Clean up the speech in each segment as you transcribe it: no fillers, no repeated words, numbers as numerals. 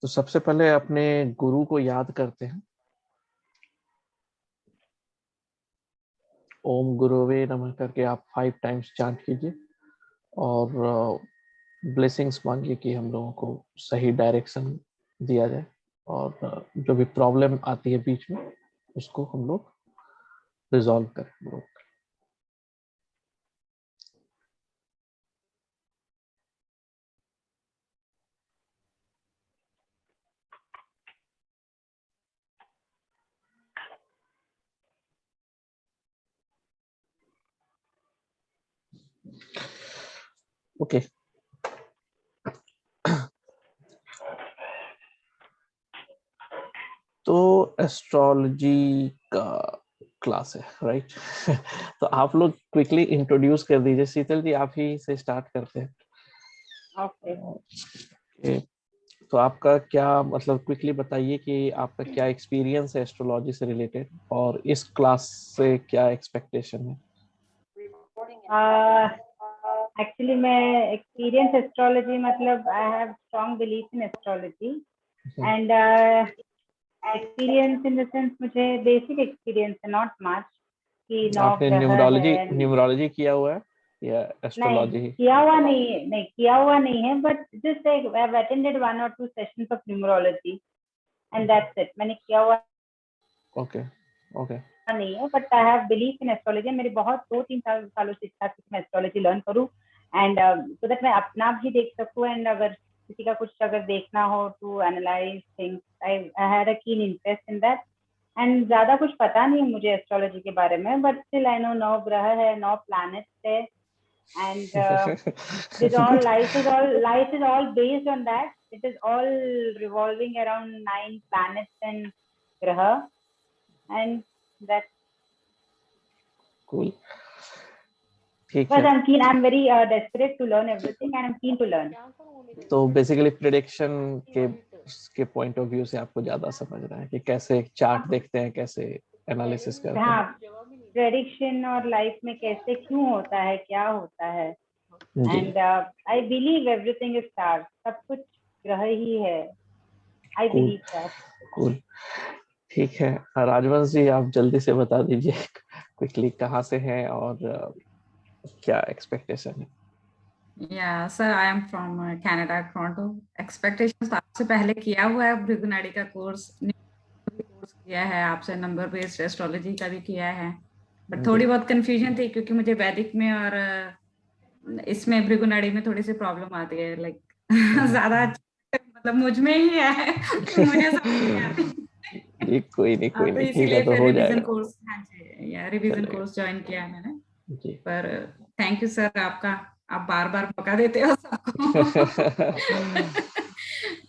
तो सबसे पहले अपने गुरु को याद करते हैं। ओम गुरुवे नमः करके आप 5 टाइम्स चांट कीजिए और ब्लेसिंग्स मांगिए कि हम लोगों को सही डायरेक्शन दिया जाए और जो भी प्रॉब्लम आती है बीच में उसको हम लोग रिजॉल्व करें हम लोग। ओके तो एस्ट्रोलॉजी का क्लास है, राइट? तो आप लोग क्विकली इंट्रोड्यूस कर दीजिए। शीतल जी, आप ही से स्टार्ट करते हैं। ओके तो आपका क्या मतलब, क्विकली बताइए कि आपका क्या एक्सपीरियंस है एस्ट्रोलॉजी से रिलेटेड और इस क्लास से क्या एक्सपेक्टेशन है? एक्चुअली मैं एक्सपीरियंस एस्ट्रोलॉजी मतलब I have strong belief in astrology and experience in the sense मुझे बेसिक एक्सपीरियंस है, नॉट मच कि 9 आपने ग्रह है। न्यूमरोलॉजी किया हुआ है या एस्ट्रोलॉजी? नहीं किया हुआ नहीं किया हुआ नहीं है, but just I have attended 1 or 2 sessions of numerology and that's it. मैंने किया हुआ ओके ओके नहीं है, but I have belief in astrology. मेरी बहुत 2-3 सालों से इच्छा थी कि मैं एस्ट्रोलॉजी लर्न करूं एंड सो दैट मैं अपना भी देख सकूं एंड अगर किसी का कुछ अगर देखना हो to analyse things, I had a keen interest in that. And ज्यादा कुछ पता नहीं है मुझे एस्ट्रोलॉजी के बारे में, बट स्टिल आई नो 9 ग्रह है, 9 प्लैनेट्स है and this all life is all based on that. It is all revolving around 9 planets and graha and that's cool. ठीक but है। I'm very desperate to learn everything and I'm keen to learn. तो basically prediction के point of view से आपको ज्यादा समझ रहा है कि कैसे चार्ट देखते हैं, कैसे एनालिसिस करते हैं। हाँ, प्रेडिक्शन और लाइफ में कैसे क्यों होता है, क्या होता है and I believe everything is star, सब कुछ ग्रह ही है। I believe that. कूल ठीक है। राजवंश जी, आप जल्दी से बता दीजिए क्विकली कहाँ से हैं और क्या एक्सपेक्टेशन है? Yeah, sir, I am from Canada, Toronto. Expectations आपसे पहले किया हुआ है, भृगुनाड़ी का कोर्स किया है, आपसे नंबर बेस्ड एस्ट्रोलॉजी का भी किया है, बट थोड़ी बहुत कंफ्यूजन थी क्योंकि मुझे वैदिक में और इसमें भृगुनाड़ी में थोड़ी सी प्रॉब्लम आती है, लाइक ज्यादा मतलब मुझ में ही है मुझे समझ नहीं आती। कोई नहीं तो ठीक है, इसीलिए तो फिर हो रिवीजन जाएगा। कोर्स, हाँ जी, या रिवीजन कोर्स ज्वाइन किया है मैंने। जी पर थैंक यू सर आपका, आप बार बार मौका देते हो सबको।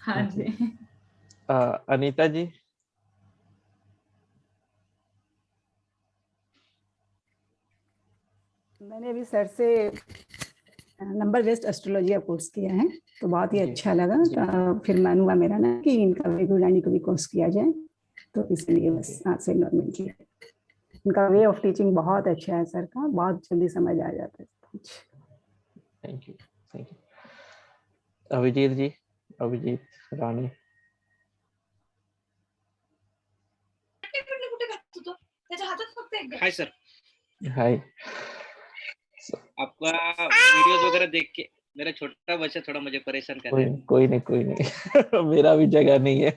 हाँ जी। अनीता जी। मैंने अभी सर से नंबर बेस्ड एस्ट्रोलॉजी का कोर्स किया है, तो बहुत ही अच्छा लगा। तो फिर मन हुआ मेरा ना कि इनका भृगुनाड़ी को भी कोर्स किया जाए, तो इसलिए बस आज से इन्वॉल्वमेंट किया। इनका वे ऑफ टीचिंग बहुत अच्छा है सर का, बहुत जल्दी समझ आ जाता है। Thank you. Abhijeet ji, Abhijeet Rani. Hi sir. Hi. आपका वीडियोस वगैरह देख के मेरा छोटा बच्चा थोड़ा मुझे परेशान कर रहा है। कोई नहीं मेरा भी जगह नहीं है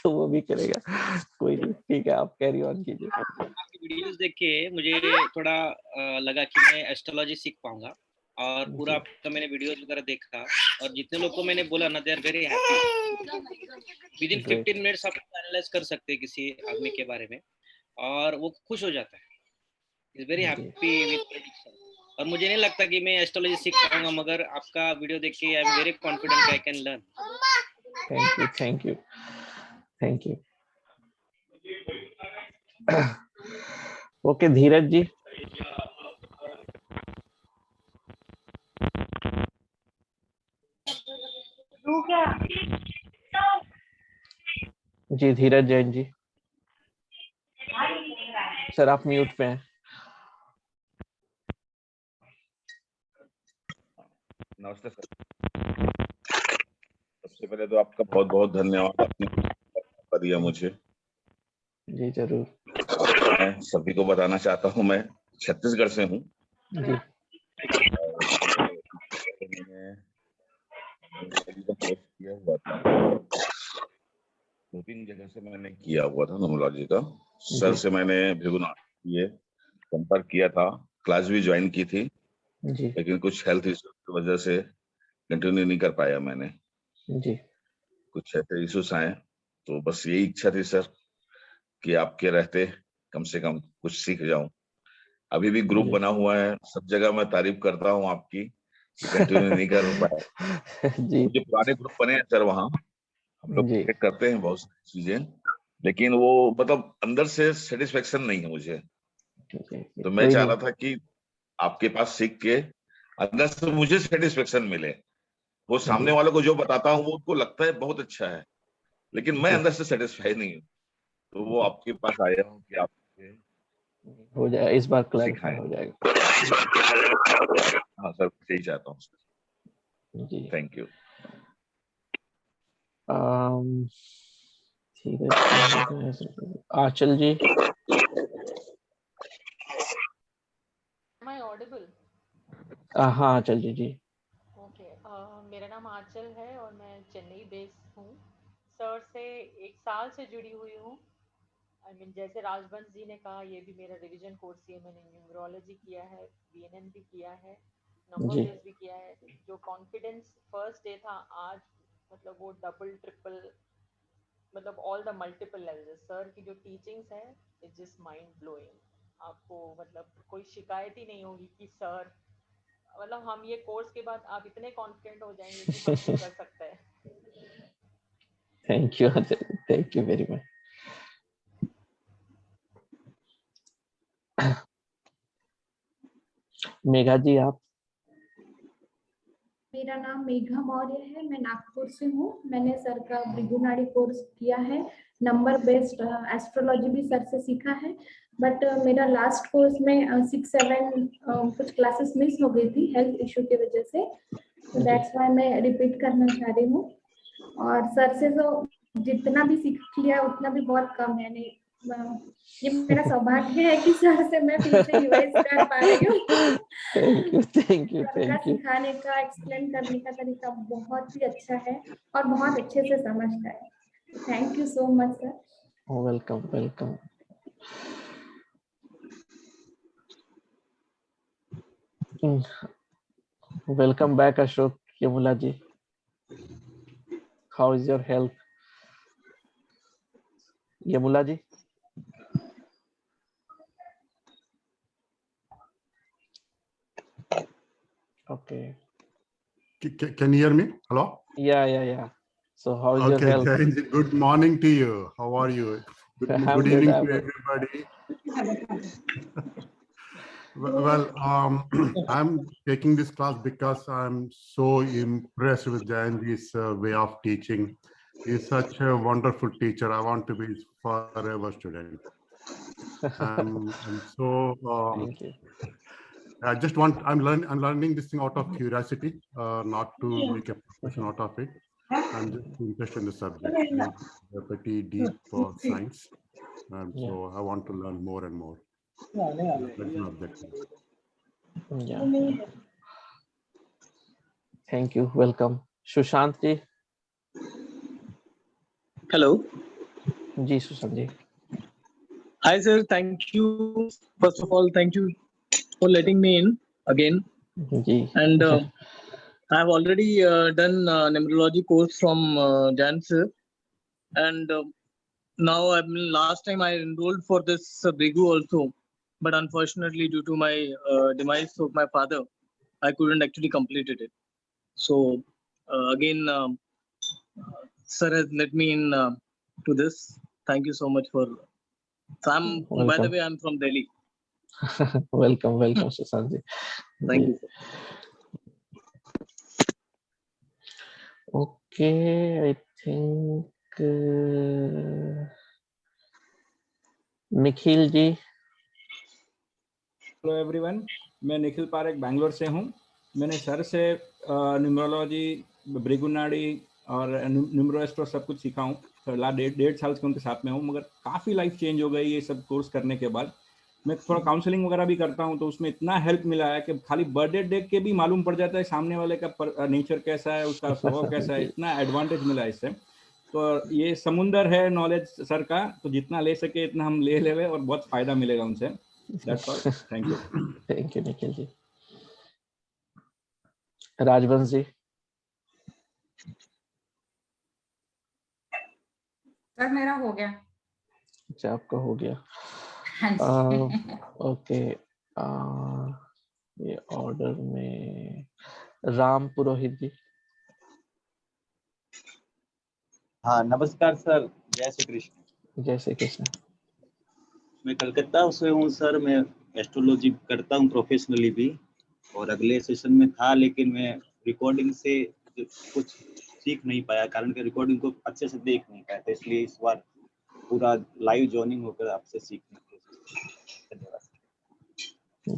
तो वो भी करेगा, कोई नहीं, ठीक है, आप कैरी ऑन कीजिए। आपकी वीडियोस देख के मुझे थोड़ा लगा कि मैं एस्ट्रोलॉजी सीख पाऊंगा और पूरा आपका मैंने वीडियोस वगैरह देखा और जितने लोग को मैंने बोला ना, they are very happy. Within 15 minutes आप एनालाइज कर सकते हैं किसी आदमी के बारे में और वो खुश हो जाता है, is very happy with prediction. और मुझे नहीं लगता कि मैं एस्ट्रोलॉजी सीख पाऊंगा, मगर आपका वीडियो देख के I am very confident I can learn. Thank you. Okay Dheeraj ji. जी धीरज जैन जी। सर आप म्यूट पे हैं। नमस्ते सर। सबसे पहले तो आपका बहुत बहुत धन्यवाद, आपने मौका दिया मुझे। जी जरूर। मैं सभी को बताना चाहता हूँ, मैं छत्तीसगढ़ से हूँ। जी किया हुआ था, 2-3 जगह से मैंने किया हुआ था न्यूमरोलॉजी का। सर से मैंने भृगुनाड़ी संपर्क किया था, क्लास भी ज्वाइन की थी, जी लेकिन कुछ हेल्थ इश्यू की वजह से कंटिन्यू नहीं कर पाया मैंने। जी कुछ ऐसे इश्यूज आए, तो बस यही इच्छा थी सर कि आपके रहते कम से कम कुछ सीख जाऊं। अभी भी ग्रुप जी। बना हुआ है, सब जगह मैं तारीफ करता हूं आपकी कि कंटिन्यू नहीं कर पाया। जी मुझे पुराने ग्रुप बने हैं सर, वहाँ हम लोग जी क्रिएट करते हैं बहुत सारी चीजें, लेकिन वो मतलब अंदर से सेटिस्फेक्शन नहीं है मुझे। जी, तो मैं कोई चाह नहीं। रहा था कि आपके पास सीख के अंदर से मुझे सेटिस्फेक्शन मिले। वो सामने जी वालों को जो बताता हूँ वो उनको लगता है बहुत अच्छा है, लेकिन मैं जी अंदर से सेटिस्फाई नहीं हूँ। तो वो आपके पास आया हूँ कि आप हो जाए, इस बार क्लैरिफाई सिखाएं। हो जाएगा। हाँ सर, यही चाहता हूँ सर। Ji thank you. ठीक है। आंचल जी। Am I audible? हाँ आंचल जी जी। ओके, मेरा नाम आंचल है और मैं चेन्नई बेस्ड हूँ। सर से 1 साल से जुड़ी हुई हूँ। आई मीन जैसे राजबंश जी ने कहा, ये भी मेरा रिवीजन कोर्स ही है। मैंने न्यूमरोलॉजी किया है, बीएनएन भी किया है, नंबर जी बेस भी किया है। जो कॉन्फिडेंस फर्स्ट डे था, आज मतलब वो डबल ट्रिपल, मतलब all the multiple levels. Sir की जो टीचिंग्स है, इट्स जस्ट माइंड ब्लोइंग। आपको मतलब कोई शिकायत ही नहीं होगी कि सर, मतलब हम ये कोर्स के बाद आप इतने कॉन्फिडेंट हो जाएंगे कि हम भी कर सकते हैं। Thank you Aanchal, thank you very much. Megha ji आप। मेरा नाम मेघा मौर्य है, मैं नागपुर से हूँ। मैंने सर का भृगुनाड़ी कोर्स किया है, नंबर बेस्ड एस्ट्रोलॉजी भी सर से सीखा है। बट मेरा लास्ट कोर्स में 6-7 कुछ क्लासेस मिस हो गई थी हेल्थ इशू की वजह से, तो दैट्स व्हाई मैं रिपीट करना चाह रही हूँ। और सर से तो जितना भी सीख लिया उतना भी बहुत कम है। नहीं, ये मेरा सौभाग्य है कि सर से मैं फिर से रिवाइज कर पा रही हूँ। Thank you thank you sir का थैंक यू। सिखाने का, एक्सप्लेन करने का तरीका बहुत ही अच्छा है और बहुत अच्छे से समझता है। Thank you so much sir. Welcome welcome. Welcome back Ashok Yamula ji. How is your health Yamula ji? Okay. Can you hear me? Hello? Yeah. So how is your Okay, health? good morning to you. How are you? Good I'm good, evening I'm to good. everybody. Well, I'm taking this class because I'm so impressed with Jayanji's way of teaching. He's such a wonderful teacher. I want to be his forever student. I'm so Thank you. I just want, I'm learning this thing out of curiosity, not to make a profession out of it. I'm just interested in the subject. It's pretty deep for science, and so I want to learn more and more. That's my objective. Yeah. Thank you. Welcome. Sushant ji. Hello. जी Sushant ji. Hi sir, thank you. First of all, thank you for letting me in again. जी. And I have already done numerology course from Jan sir. And now last time I enrolled for this Brigu also, but unfortunately due to my demise of my father, I couldn't actually complete it. So again, sir has let me in to this. Thank you so much for. So by the way, I'm from Delhi. welcome Sushant ji. Thank you sir. Okay, I think Nikhil ji. Hello everyone, मैं निखिल पारेख बैंगलोर से हूँ। मैंने sir से numerology, भृगुनाड़ी और न्यूमरोएस्ट्रो सब कुछ सीखा हूँ। डेढ़ साल से उनके साथ में हूँ, मगर काफ़ी लाइफ चेंज हो गई ये सब कोर्स करने के बाद। मैं थोड़ा काउंसलिंग वगैरह भी करता हूँ, तो उसमें इतना हेल्प मिला है कि खाली बर्थडे देख के भी मालूम पड़ जाता है सामने वाले का नेचर कैसा है, उसका स्वभाव कैसा है। इतना एडवांटेज मिला है इससे। तो ये समुंदर है नॉलेज सर का, तो जितना ले सके इतना हम ले लेवे और बहुत फायदा मिलेगा उनसे। That's all, thank you. Thank you Nikhil ji. Rajvansh ji. Sir मेरा हो गया। अच्छा, आपका हो गया। हाँ जी। ओके, ये ऑर्डर में राम पुरोहित जी। हाँ नमस्कार सर, जय श्री कृष्ण। जय श्री कृष्ण। मैं कलकत्ता से हूँ सर, मैं एस्ट्रोलॉजी करता हूँ प्रोफेशनली भी, और अगले सेशन में था, लेकिन मैं रिकॉर्डिंग से कुछ सीख नहीं पाया, कारण कि रिकॉर्डिंग को अच्छे से देख नहीं पाया, तो इसलिए इस बार पूरा लाइव ज्वाइनिंग होकर आपसे सीखने की कोशिश की। धन्यवाद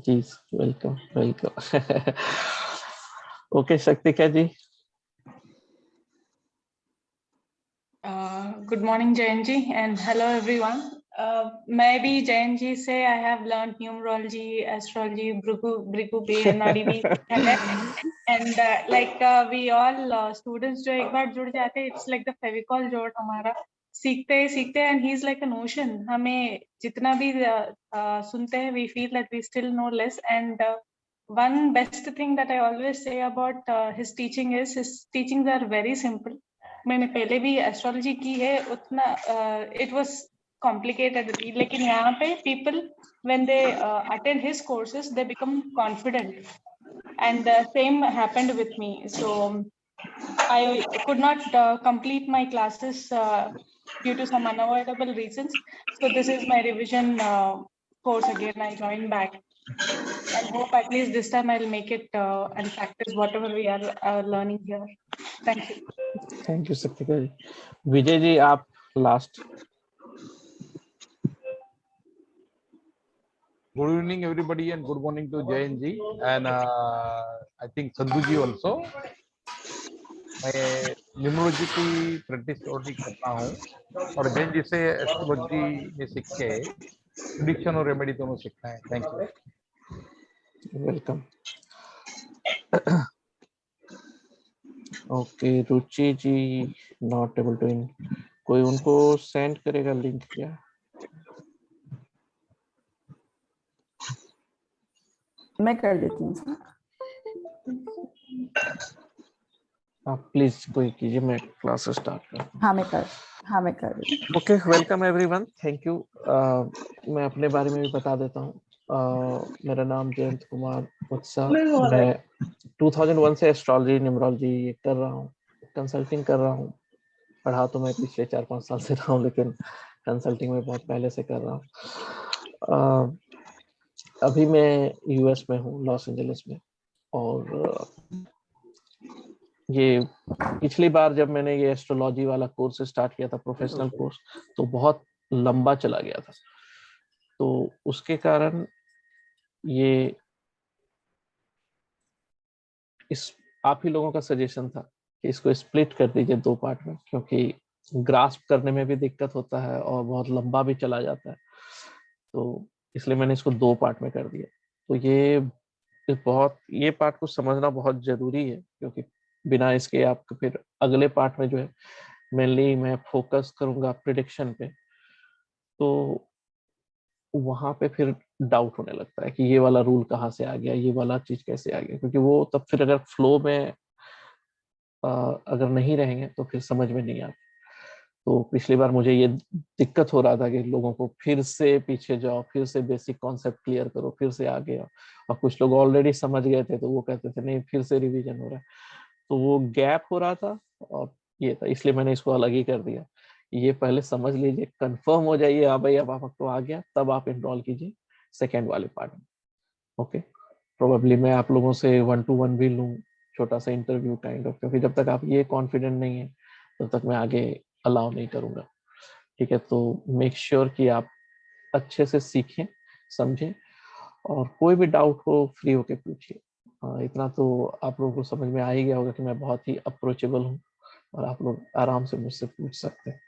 जी, welcome welcome. Okay, शक्तिका ji. Good morning, Jayan ji, and hello everyone. मैं भी जैन जी से I have learned numerology, astrology, Brigu B and Nadi भी है, and like we all students जो एक बार जुड़ जाते हैं, it's like the Fevicol जोड़ हमारा सीखते सीखते, and he's like an ocean. हमें जितना भी सुनते हैं, we feel that we still know less, and one best thing that I always say about his teaching is his teachings are very simple. मैंने पहले भी एस्ट्रोलॉजी की है, उतना इट वाज कॉम्प्लिकेटेड, लेकिन यहाँ पे people when they attend his courses they become confident, and same happened with me. So I could not complete my classes due to some unavoidable reasons. So this is my revision course again. I joined back and hope at least this time I'll make it and practice whatever we are learning here. Thank you. Thank you Shaktika ji. Vijay ji, आप last. Good evening, everybody, and good morning to Jayan ji, and I think Sadhu ji also. मैं numerology की practice already करता हूँ, और जैन जी से astrology में सीख के प्रेडिक्शन और रेमेडी दोनों सीखना है। Thank you. Welcome. Okay, Ruchi ji not able to in. कोई उनको सेंड करेगा लिंक क्या? मैं कर देती हूँ। आप प्लीज कोई कीजिए, मैं क्लास स्टार्ट करता हूँ। मैं कर देती हूँ। Okay, welcome everyone, thank you. मैं अपने बारे में भी बता देता हूँ। मेरा नाम जयंत कुमार उत्साह, मैं 2001 से एस्ट्रोलॉजी न्यूमरोलॉजी कर रहा हूँ, कंसल्टिंग कर रहा हूँ। पढ़ा तो मैं पिछले 4-5 साल से रहा हूँ, लेकिन कंसल्टिंग में बहुत पहले से कर रहा हूँ। अभी मैं यूएस में हूँ, लॉस एंजलिस में, और ये पिछली बार जब मैंने ये एस्ट्रोलॉजी वाला कोर्स स्टार्ट किया था, प्रोफेशनल कोर्स, तो बहुत लंबा चला गया था, तो उसके कारण ये इस आप ही लोगों का सजेशन था कि इसको स्प्लिट कर दीजिए 2 पार्ट में, क्योंकि ग्रास्प करने में भी दिक्कत होता है और बहुत लंबा भी चला जाता है, तो इसलिए मैंने इसको 2 पार्ट में कर दिया। तो ये पार्ट को समझना बहुत जरूरी है, क्योंकि बिना इसके आपको फिर अगले पार्ट में जो है मेनली मैं फोकस करूंगा प्रिडिक्शन पे, तो वहां पे फिर डाउट होने लगता है कि ये वाला रूल कहाँ से आ गया, ये वाला चीज कैसे आ गया, क्योंकि वो तब फिर अगर फ्लो में अगर नहीं रहेंगे तो फिर समझ में नहीं आता। तो पिछली बार मुझे ये दिक्कत हो रहा था कि लोगों को फिर से पीछे जाओ, फिर से बेसिक कॉन्सेप्ट क्लियर करो, फिर से आगे आओ, और कुछ लोग ऑलरेडी समझ गए थे तो वो कहते थे नहीं फिर से रिवीजन हो रहा है, तो वो गैप हो रहा था, और ये था, इसलिए मैंने इसको अलग ही कर दिया। ये पहले समझ लीजिए, कंफर्म हो जाइए, हाँ भाई अब आपको आ गया, तब आप इनरोल कीजिए सेकेंड वाले पार्ट में। ओके, प्रोबेबली मैं आप लोगों से 1-to-1 भी लूँ, छोटा सा इंटरव्यू काइंड ऑफ, क्योंकि जब तक आप ये कॉन्फिडेंट नहीं है तब तक मैं आगे अलाउ नहीं करूंगा। ठीक है, तो मेक श्योर कि आप अच्छे से सीखें, समझें, और कोई भी डाउट हो फ्री होके पूछिए। इतना तो आप लोगों को समझ में आ ही गया होगा कि मैं बहुत ही अप्रोचेबल हूँ, और आप लोग आराम से मुझसे पूछ सकते हैं।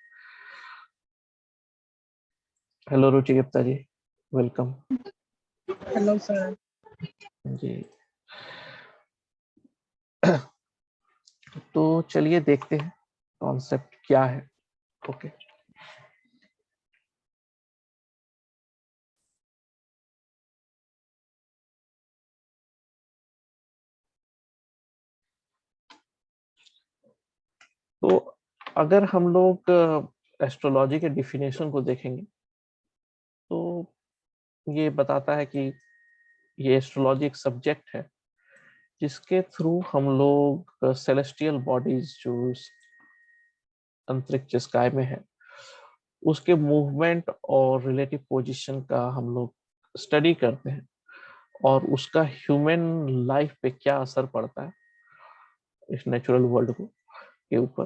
Hello Ruchi Gupta ji, welcome. Hello sir. जी तो चलिए देखते हैं कॉन्सेप्ट क्या है। ओके तो अगर हम लोग एस्ट्रोलॉजी के डिफिनेशन को देखेंगे तो ये बताता है कि ये एस्ट्रोलॉजी एक सब्जेक्ट है जिसके थ्रू हम लोग सेलेस्टियल बॉडीज जो अंतरिक्ष स्काई में है उसके मूवमेंट और रिलेटिव पोजीशन का हम लोग स्टडी करते हैं और उसका ह्यूमन लाइफ पे क्या असर पड़ता है इस नेचुरल वर्ल्ड को के ऊपर,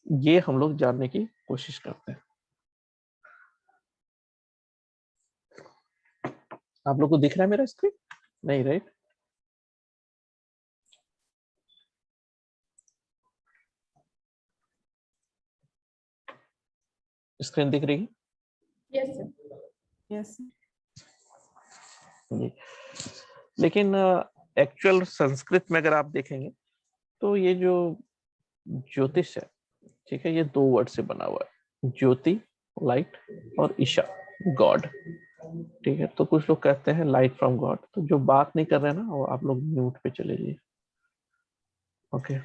ये हम लोग जानने की कोशिश करते हैं। आप लोग को दिख रहा है मेरा स्क्रीन? नहीं राइट? स्क्रीन दिख रही है? Yes sir. यस जी। लेकिन एक्चुअल संस्कृत में अगर आप देखेंगे तो ये जो ज्योतिष है, ठीक है, ये 2 वर्ड से बना हुआ है, ज्योति लाइट और ईशा गॉड। ठीक है, तो कुछ लोग कहते हैं लाइट फ्रॉम गॉड, तो जो बात नहीं कर रहे हैं ना वो आप लोग म्यूट पे चले जाइए। ओके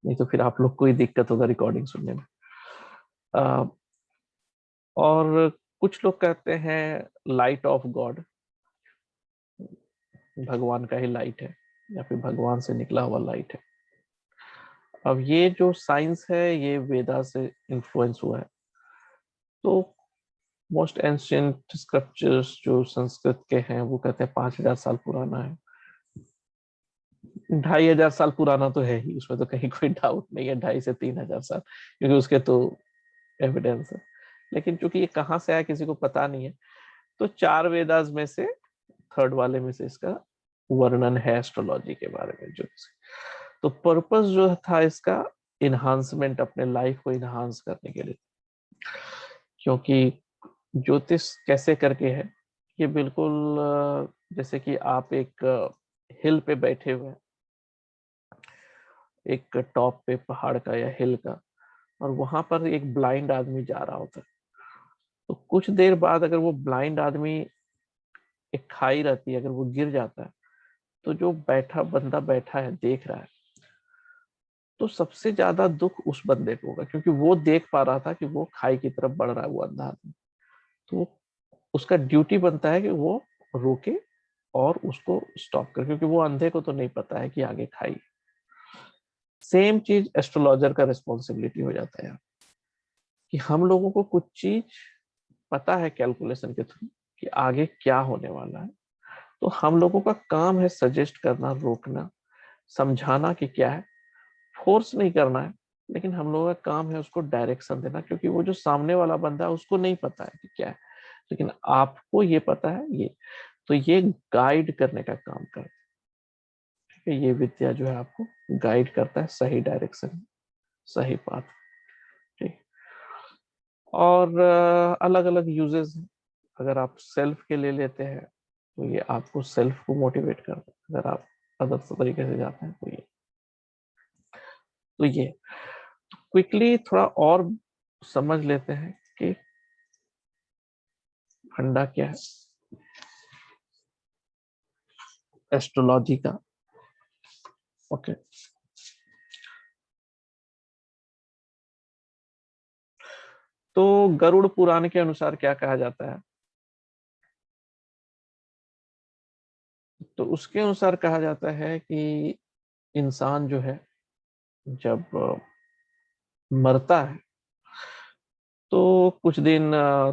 नहीं तो फिर आप लोग को ही दिक्कत होगा रिकॉर्डिंग सुनने में। और कुछ लोग कहते हैं लाइट ऑफ गॉड, भगवान का ही लाइट है या फिर भगवान से निकला हुआ लाइट है। अब ये जो साइंस है ये वेदा से इन्फ्लुएंस हुआ है। तो मोस्ट एंशिएंट स्क्रिप्चर्स जो संस्कृत के हैं वो कहते हैं 5000 साल पुराना है। 2500 साल पुराना तो है ही, उसमें तो कहीं कोई डाउट नहीं है, 2500 से 3000 साल, क्योंकि उसके तो एविडेंस है। लेकिन चूंकि ये कहाँ से आया किसी को पता नहीं है, तो 4 वेदास में से 3rd वाले में से इसका वर्णन है एस्ट्रोलॉजी के बारे में। जो तो पर्पस जो था इसका इन्हांसमेंट, अपने लाइफ को इन्हांस करने के लिए, क्योंकि ज्योतिष कैसे करके है, ये बिल्कुल जैसे कि आप एक हिल पे बैठे हुए हैं, एक टॉप पे पहाड़ का या हिल का, और वहां पर एक ब्लाइंड आदमी जा रहा होता है। तो कुछ देर बाद अगर वो ब्लाइंड आदमी, एक खाई रहती है, अगर वो गिर जाता है तो जो बंदा बैठा है देख रहा है, तो सबसे ज्यादा दुख उस बंदे को होगा, क्योंकि वो देख पा रहा था कि वो खाई की तरफ बढ़ रहा है वो अंधा आदमी। तो उसका ड्यूटी बनता है कि वो रोके और उसको स्टॉप करे, क्योंकि वो अंधे को तो नहीं पता है कि आगे खाई। सेम चीज एस्ट्रोलॉजर का रिस्पॉन्सिबिलिटी हो जाता है कि हम लोगों को कुछ चीज पता है कैलकुलेशन के थ्रू कि आगे क्या होने वाला है, तो हम लोगों का काम है सजेस्ट करना, रोकना, समझाना कि क्या है, फोर्स नहीं करना है, लेकिन हम लोगों का काम है उसको डायरेक्शन देना, क्योंकि वो जो सामने वाला बंदा है उसको नहीं पता है कि क्या है, लेकिन आपको ये पता है ये, तो ये गाइड करने का काम करता है। ठीक है, ये विद्या जो है आपको गाइड करता है सही डायरेक्शन, सही पाथ। ठीक, और अलग अलग यूजेस हैं। अगर आप सेल्फ के लिए लेते हैं तो ये आपको सेल्फ को मोटिवेट करता है, अगर आप अदर तरीके से जाते हैं तो ये क्विकली थोड़ा और समझ लेते हैं कि फंडा क्या है एस्ट्रोलॉजी का। ओके तो गरुड़ पुराण के अनुसार क्या कहा जाता है, तो उसके अनुसार कहा जाता है कि इंसान जो है जब मरता है तो कुछ दिन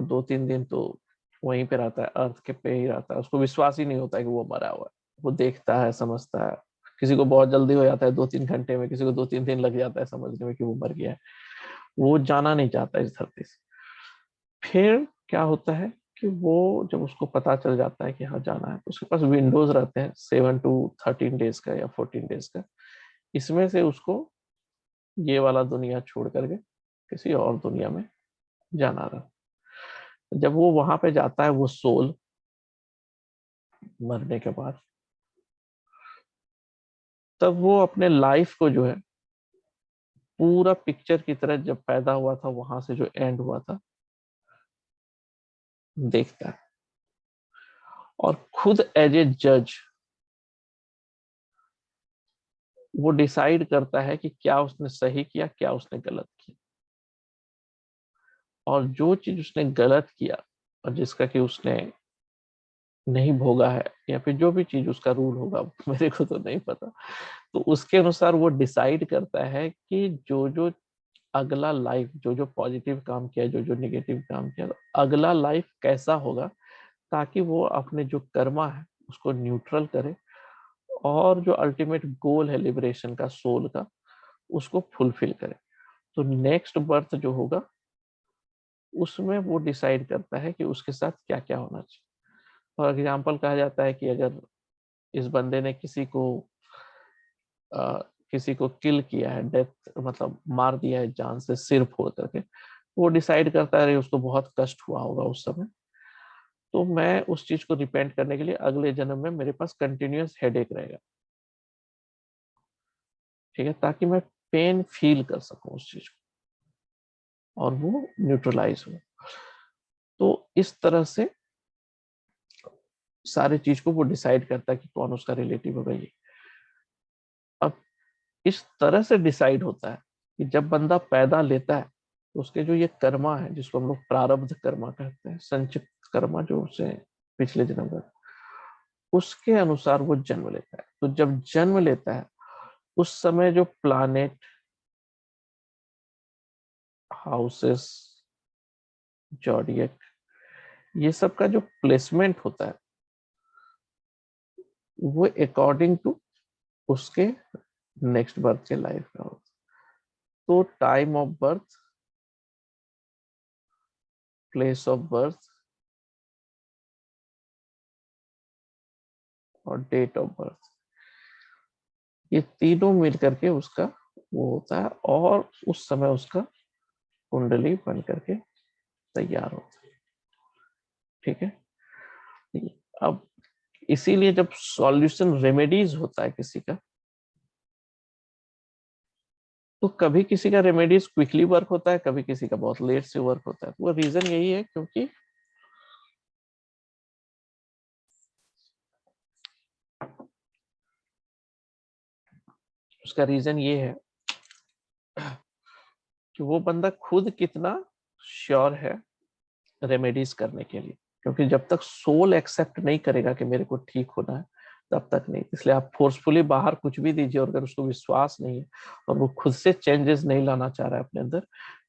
2-3 दिन तो वहीं पे रहता है, अर्थ के पे ही रहता है, उसको विश्वास ही नहीं होता है कि वो मरा हुआ है। वो देखता है, समझता है, किसी को बहुत जल्दी हो जाता है 2-3 घंटे में, किसी को 2-3 दिन लग जाता है समझने में कि वो मर गया है। वो जाना नहीं चाहता इस धरती से। फिर क्या होता है कि वो जब उसको पता चल जाता है कि हाँ जाना है, तो उसके पास विंडोज रहते हैं 7 to 13 डेज का या 14 डेज का। इसमें से उसको ये वाला दुनिया छोड़ करके किसी और दुनिया में जाना रहा। जब वो वहां पे जाता है, वो सोल मरने के बाद, तब वो अपने लाइफ को जो है पूरा पिक्चर की तरह जब पैदा हुआ था वहां से जो एंड हुआ था देखता है, और खुद एज ए जज वो डिसाइड करता है कि क्या उसने सही किया, क्या उसने गलत किया। और जो चीज उसने गलत किया और जिसका कि उसने नहीं भोगा है, या फिर जो भी चीज उसका रूल होगा मेरे को तो नहीं पता, तो उसके अनुसार वो डिसाइड करता है कि जो जो अगला लाइफ, जो जो पॉजिटिव काम किया, जो जो नेगेटिव काम किया, तो अगला लाइफ कैसा होगा, ताकि वो अपने जो कर्मा है उसको न्यूट्रल करे, और जो अल्टीमेट गोल है लिबरेशन का, सोल का, उसको फुलफिल करे। तो नेक्स्ट बर्थ जो होगा उसमें वो डिसाइड करता है कि उसके साथ क्या क्या होना चाहिए। फॉर एग्जाम्पल कहा जाता है कि अगर इस बंदे ने किसी को किल किया है, डेथ मतलब मार दिया है जान से, सिर फोड़ करके, वो डिसाइड करता है उसको बहुत कष्ट हुआ होगा उस समय, तो मैं उस चीज को रिपेंट करने के लिए अगले जन्म में मेरे पास कंटिन्यूअस हेडेक रहेगा, ठीक है, ताकि मैं पेन फील कर सकूं उस चीज को और वो न्यूट्रलाइज हो। तो इस तरह से सारे चीज को वो डिसाइड करता है कि कौन उसका रिलेटिव होगा। ये अब इस तरह से डिसाइड होता है कि जब बंदा पैदा लेता है तो उसके जो ये कर्मा है, जिसको हम लोग प्रारब्ध कर्मा कहते हैं, संचित कर्मा जो उसे पिछले जन्म का, उसके अनुसार वो जन्म लेता है। तो जब जन्म लेता है उस समय जो प्लानेट, हाउसेस, जॉडियक, ये सब का जो प्लेसमेंट होता है वो अकॉर्डिंग टू उसके नेक्स्ट बर्थ के लाइफ का होता है। तो time of birth, place of birth और डेट ऑफ बर्थ, ये तीनों मिलकर के उसका वो होता है, और उस समय उसका कुंडली बन करके तैयार होता है। ठीक है, अब इसीलिए जब सॉल्यूशन रेमेडीज होता है किसी का, तो कभी किसी का रेमेडीज क्विकली वर्क होता है, कभी किसी का बहुत लेट से वर्क होता है। वो रीजन यही है क्योंकि उसका रीजन ये है कि वो बंदा खुद कितना श्योर है रेमेडीज करने के लिए। क्योंकि जब तक सोल एक्सेप्ट नहीं करेगा कि मेरे को ठीक होना है, तब तक नहीं। इसलिए आप फोर्सफुली बाहर कुछ भी दीजिए, और अगर उसको विश्वास नहीं है और वो खुद से चेंजेस नहीं लाना चाह रहा है अपने अंदर,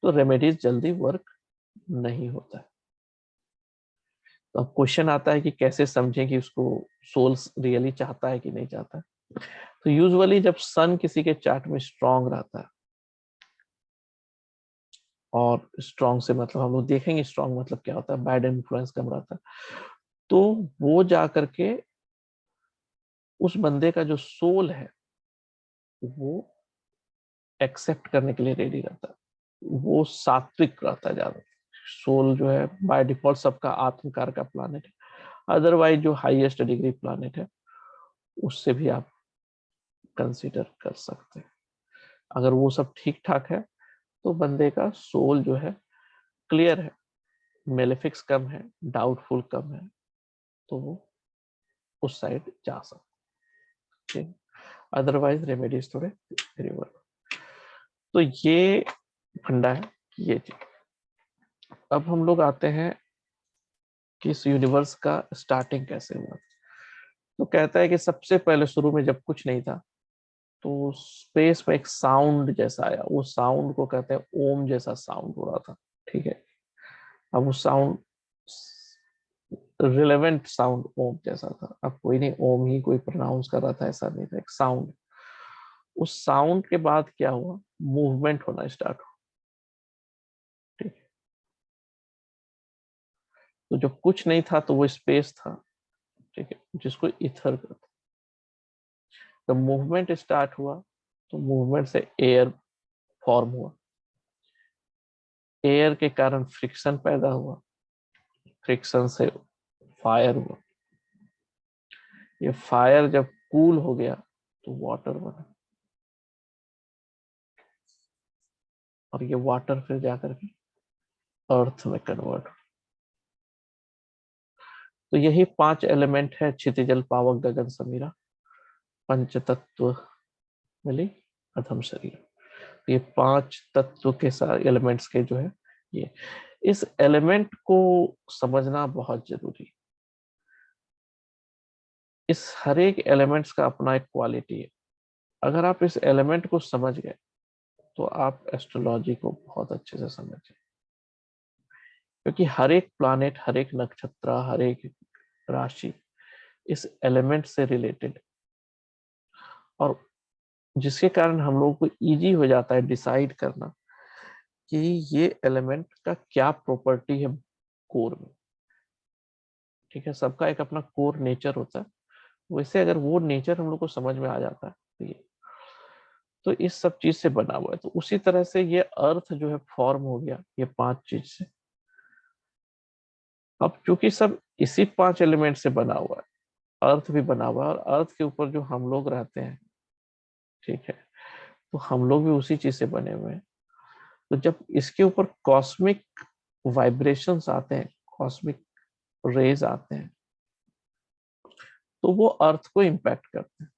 तो रेमेडीज जल्दी वर्क नहीं होता है। तो अब क्वेश्चन आता है कि कैसे समझें कि उसको सोल रियली चाहता है कि नहीं चाहता है। तो यूजुअली जब सन किसी के चार्ट में स्ट्रांग रहता है, और स्ट्रांग से मतलब हम लोग देखेंगे स्ट्रांग मतलब क्या होता है, बैड इन्फ्लुएंस कम रहता है, तो वो जा करके उस बंदे का जो सोल है वो एक्सेप्ट करने के लिए रेडी रहता है। वो सात्विक रहता है ज्यादा। सोल जो है बाय डिफॉल्ट सबका आत्मकार का प्लानेट है। अदरवाइज जो हाईएस्ट डिग्री प्लानेट है उससे भी आप कंसीडर कर सकते हैं। अगर वो सब ठीक ठाक है तो बंदे का सोल जो है क्लियर है, मेलेफिक्स कम है, डाउटफुल कम है, तो वो उस साइड जा सकते हैं। अदरवाइज रेमेडीज थोड़े रिवर। तो ये फंडा है, ये चीज। अब हम लोग आते हैं कि इस यूनिवर्स का स्टार्टिंग कैसे हुआ। तो कहता है कि सबसे पहले शुरू में जब कुछ नहीं था तो स्पेस में एक साउंड जैसा आया। वो साउंड को कहते हैं ओम जैसा साउंड हो रहा था, ठीक है। अब वो साउंड रिलेवेंट साउंड ओम जैसा था। अब कोई नहीं ओम ही कोई प्रोनाउंस कर रहा था, ऐसा नहीं था, एक साउंड। उस साउंड के बाद क्या हुआ, मूवमेंट होना स्टार्ट हुआ, ठीक है। तो जो कुछ नहीं था तो वो स्पेस था, ठीक है, जिसको ईथर कहते हैं। जब मूवमेंट स्टार्ट हुआ तो मूवमेंट से एयर फॉर्म हुआ, एयर के कारण फ्रिक्शन पैदा हुआ, फ्रिक्शन से फायर हुआ, ये फायर जब कूल हो गया तो वाटर बना, और ये वाटर फिर जाकर के अर्थ में कन्वर्ट। तो यही 5 एलिमेंट है, क्षितिजल पावक गगन समीरा, पंच तत्व मिली अधम शरीर। ये 5 तत्व के सारे एलिमेंट्स के जो है ये, इस एलिमेंट को समझना बहुत जरूरी है। इस हर एक एलिमेंट्स का अपना एक क्वालिटी है। अगर आप इस एलिमेंट को समझ गए तो आप एस्ट्रोलॉजी को बहुत अच्छे से समझ गए, क्योंकि हर एक प्लैनेट, हर एक नक्षत्र, हर एक राशि इस एलिमेंट से रिलेटेड, और जिसके कारण हम लोगों को इजी हो जाता है डिसाइड करना कि ये एलिमेंट का क्या प्रॉपर्टी है कोर में, ठीक है। सबका एक अपना कोर नेचर होता है, वैसे अगर वो नेचर हम लोग को समझ में आ जाता है तो इस सब चीज से बना हुआ है। तो उसी तरह से ये अर्थ जो है फॉर्म हो गया ये 5 चीज से। अब चूंकि सब इसी 5 एलिमेंट से बना हुआ है, अर्थ भी बना हुआ है, और अर्थ के ऊपर जो हम लोग रहते हैं, ठीक है, तो हम लोग भी उसी चीज से बने हुए हैं। तो जब इसके ऊपर कॉस्मिक वाइब्रेशंस आते हैं, कॉस्मिक रेज आते हैं, तो वो अर्थ को इम्पैक्ट करते हैं।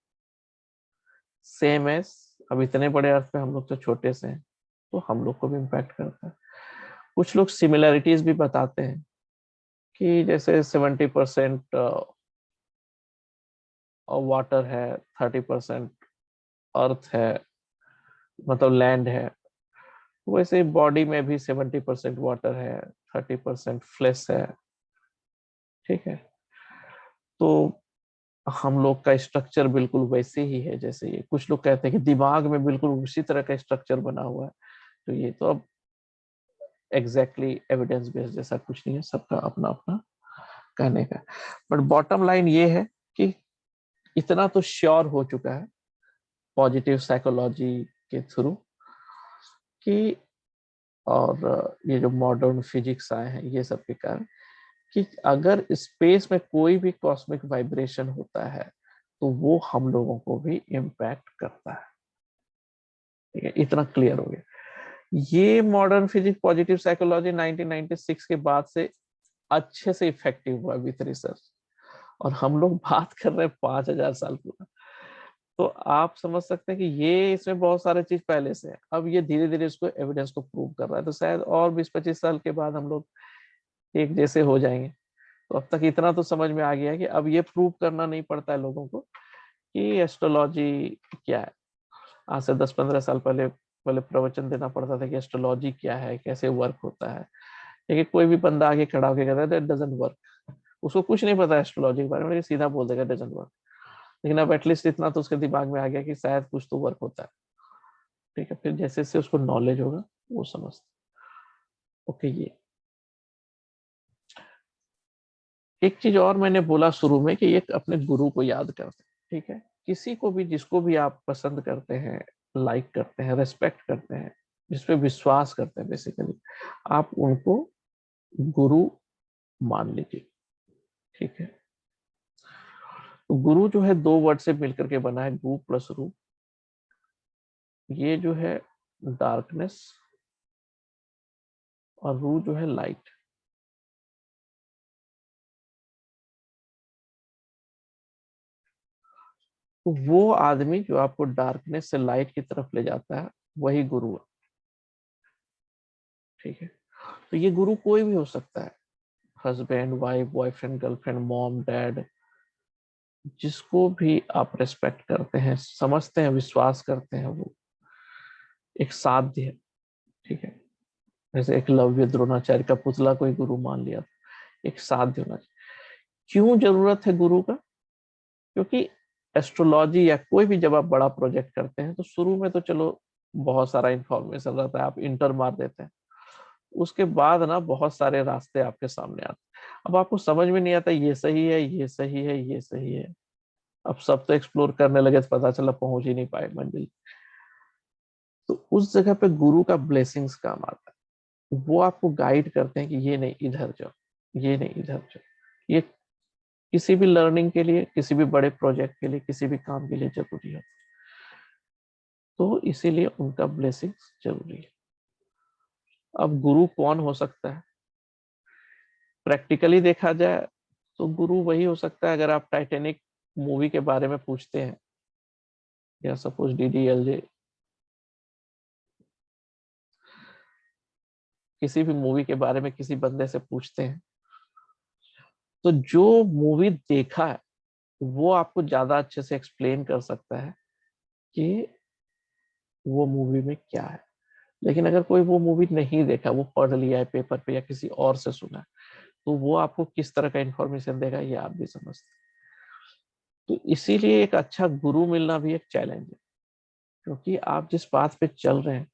सेम एज अब इतने बड़े अर्थ पे हम लोग तो छोटे से हैं, तो हम लोग को भी इम्पैक्ट करता है। कुछ लोग सिमिलैरिटीज भी बताते हैं कि जैसे 70% वाटर है, 30% अर्थ है, मतलब लैंड है, वैसे बॉडी में भी 70% वाटर है, 30% फ्लैश है, ठीक है। तो हम लोग का स्ट्रक्चर बिल्कुल वैसे ही है जैसे ये। कुछ लोग कहते हैं कि दिमाग में बिल्कुल उसी तरह का स्ट्रक्चर बना हुआ है, तो ये तो अब एग्जैक्टली एविडेंस बेस्ड जैसा कुछ नहीं है, सबका अपना अपना कहने का। बट बॉटम लाइन ये है कि इतना तो श्योर हो चुका है पॉजिटिव साइकोलॉजी के थ्रू कि, और ये जो मॉडर्न फिजिक्स आए हैं ये सब के कारण, कि अगर स्पेस में कोई भी कॉस्मिक वाइब्रेशन होता है तो वो हम लोगों को भी इम्पैक्ट करता है, ठीक है। इतना क्लियर हो गया। ये मॉडर्न फिजिक्स पॉजिटिव साइकोलॉजी 1996 के बाद से अच्छे से इफेक्टिव हुआ विथ रिसर्च, और हम लोग बात कर रहे हैं 5000 साल पूरा। तो आप समझ सकते हैं कि ये इसमें बहुत सारे चीज पहले से है, अब ये धीरे धीरे इसको एविडेंस को प्रूव कर रहा है। तो शायद और 20-25 साल के बाद हम लोग एक जैसे हो जाएंगे। तो अब तक इतना तो समझ में आ गया है कि अब ये प्रूव करना नहीं पड़ता है लोगों को कि एस्ट्रोलॉजी क्या है। आज से 10-15 साल पहले पहले प्रवचन देना पड़ता था कि एस्ट्रोलॉजी क्या है, कैसे वर्क होता है, लेकिन कोई भी बंदा आगे खड़ा होकर कहता है दैट डजंट वर्क, उसको कुछ नहीं पता एस्ट्रोलॉजी के बारे में, लेकिन सीधा बोल देगा डजंट वर्क। लेकिन अब एटलीस्ट इतना तो उसके दिमाग में आ गया कि शायद कुछ तो वर्क होता है, ठीक है। फिर जैसे जैसे उसको नॉलेज होगा वो समझता। ओके, ये एक चीज और मैंने बोला शुरू में कि एक अपने गुरु को याद करते हैं, ठीक है। किसी को भी, जिसको भी आप पसंद करते हैं, लाइक करते हैं, रेस्पेक्ट करते हैं, जिसपे विश्वास करते हैं, बेसिकली आप उनको गुरु मान लीजिए, ठीक है। तो गुरु जो है 2 वर्ड से मिलकर के बना है, गु प्लस रू। ये जो है डार्कनेस, और रू जो है लाइट। तो वो आदमी जो आपको डार्कनेस से लाइट की तरफ ले जाता है वही गुरु है, ठीक है। तो ये गुरु कोई भी हो सकता है, husband, wife, boyfriend, girlfriend, mom, dad, जिसको भी आप रेस्पेक्ट करते हैं, समझते हैं, विश्वास करते हैं, वो एक साध्य है, ठीक है। जैसे एकलव्य, द्रोणाचार्य का पुतला कोई गुरु मान लिया, एक साध्य होना चाहिए। क्यों जरूरत है गुरु का? क्योंकि एस्ट्रोलॉजी या कोई भी जब आप बड़ा प्रोजेक्ट करते हैं तो शुरू में तो चलो बहुत सारा इंफॉर्मेशन रहता है, आप इंटर मार देते हैं, उसके बाद ना बहुत सारे रास्ते आपके सामने आते हैं। अब आपको समझ में नहीं आता ये सही है, ये सही है, ये सही है। अब सब तो एक्सप्लोर करने लगे तो पता चला पहुंच ही नहीं पाए मंजिल। तो उस जगह पे गुरु का ब्लेसिंग्स काम आता है। वो आपको गाइड करते हैं कि ये नहीं इधर जाओ, ये नहीं इधर जाओ। ये किसी भी लर्निंग के लिए, किसी भी बड़े प्रोजेक्ट के लिए, किसी भी काम के लिए जरूरी है। तो इसीलिए उनका ब्लेसिंग्स जरूरी है। अब गुरु कौन हो सकता है? प्रैक्टिकली देखा जाए तो गुरु वही हो सकता है, अगर आप टाइटैनिक मूवी के बारे में पूछते हैं या सपोज DDLJ, किसी भी मूवी के बारे में किसी बंदे से पूछते हैं, तो जो मूवी देखा है वो आपको ज्यादा अच्छे से एक्सप्लेन कर सकता है कि वो मूवी में क्या है। लेकिन अगर कोई वो मूवी नहीं देखा, वो पढ़ लिया है पेपर पे या किसी और से सुना है, तो वो आपको किस तरह का इंफॉर्मेशन देगा ये आप भी समझते हैं। तो इसीलिए एक अच्छा गुरु मिलना भी एक चैलेंज है, क्योंकि आप जिस पाथ पे चल रहे हैं,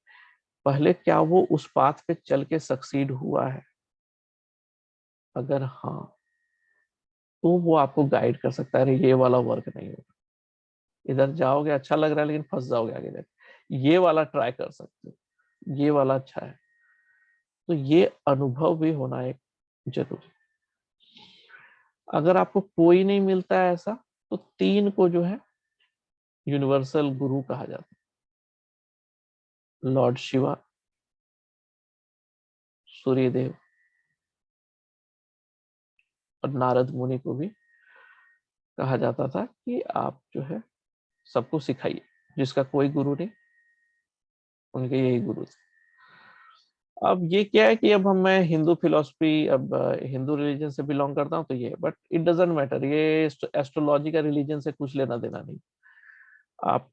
पहले क्या वो उस पाथ पे चल के सक्सीड हुआ है? अगर हाँ, तो वो आपको गाइड कर सकता है, अरे ये वाला वर्क नहीं होगा, इधर जाओगे अच्छा लग रहा है लेकिन फंस जाओगे आगे जाके, ये वाला ट्राई कर सकते हो, ये वाला अच्छा है। तो ये अनुभव भी होना एक जरूरी। अगर आपको कोई नहीं मिलता है ऐसा, तो 3 को जो है यूनिवर्सल गुरु कहा जाता है। लॉर्ड शिवा, सूर्यदेव और नारद मुनि को भी कहा जाता था कि आप जो है सबको सिखाइए। जिसका कोई गुरु नहीं, उनके यही गुरु थे। अब ये क्या है कि अब मैं हिंदू फिलोसफी, अब हिंदू रिलीजन से बिलोंग करता हूँ, तो ये, बट इट डजंट मैटर, ये एस्ट्रोलॉजी का रिलीजन से कुछ लेना देना नहीं। आप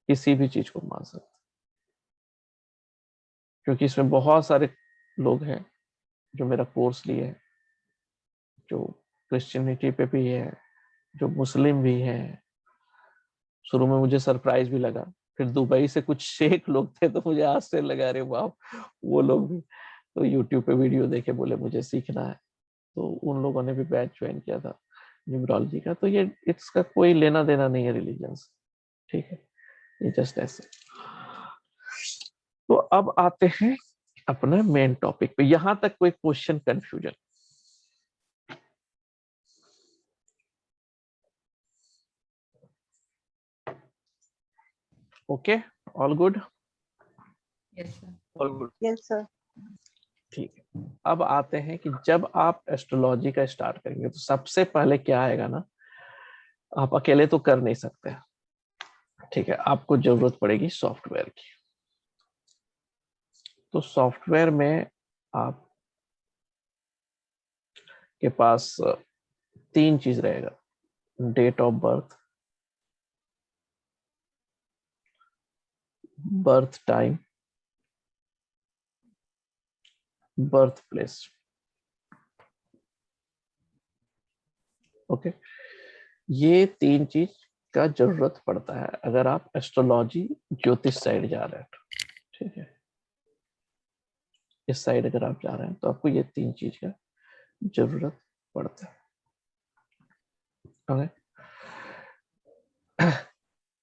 किसी भी चीज को मान सकते, क्योंकि इसमें बहुत सारे लोग हैं जो मेरा कोर्स लिए हैं, जो क्रिश्चियनिटी पे भी है, जो मुस्लिम भी हैं। शुरू में मुझे सरप्राइज भी लगा, फिर दुबई से कुछ शेख लोग थे तो मुझे आश्चर्य लगा, अरे वाह, वो लोग भी तो यूट्यूब पे वीडियो देखे बोले मुझे सीखना है, तो उन लोगों ने भी बैच ज्वाइन किया था न्यूमरोलॉजी का। तो ये इसका कोई लेना देना नहीं है रिलीजन से, ठीक है, ये जस्ट ऐसे। तो अब आते हैं अपने मेन टॉपिक पे। यहां तक कोई question, confusion? Okay, all good? Yes sir. All good. Yes sir. ठीक है, अब आते हैं कि जब आप एस्ट्रोलॉजी का स्टार्ट करेंगे तो सबसे पहले क्या आएगा ना, आप अकेले तो कर नहीं सकते, ठीक है, आपको जरूरत पड़ेगी सॉफ्टवेयर की। तो सॉफ्टवेयर में आप के पास 3 चीज रहेगा: date of birth, birth time, birth place. Okay, ये 3 चीज का जरूरत पड़ता है अगर आप एस्ट्रोलॉजी ज्योतिष साइड जा रहे हैं, ठीक है। इस साइड अगर आप जा रहे हैं तो आपको ये 3 चीज का जरूरत पड़ता है। ओके,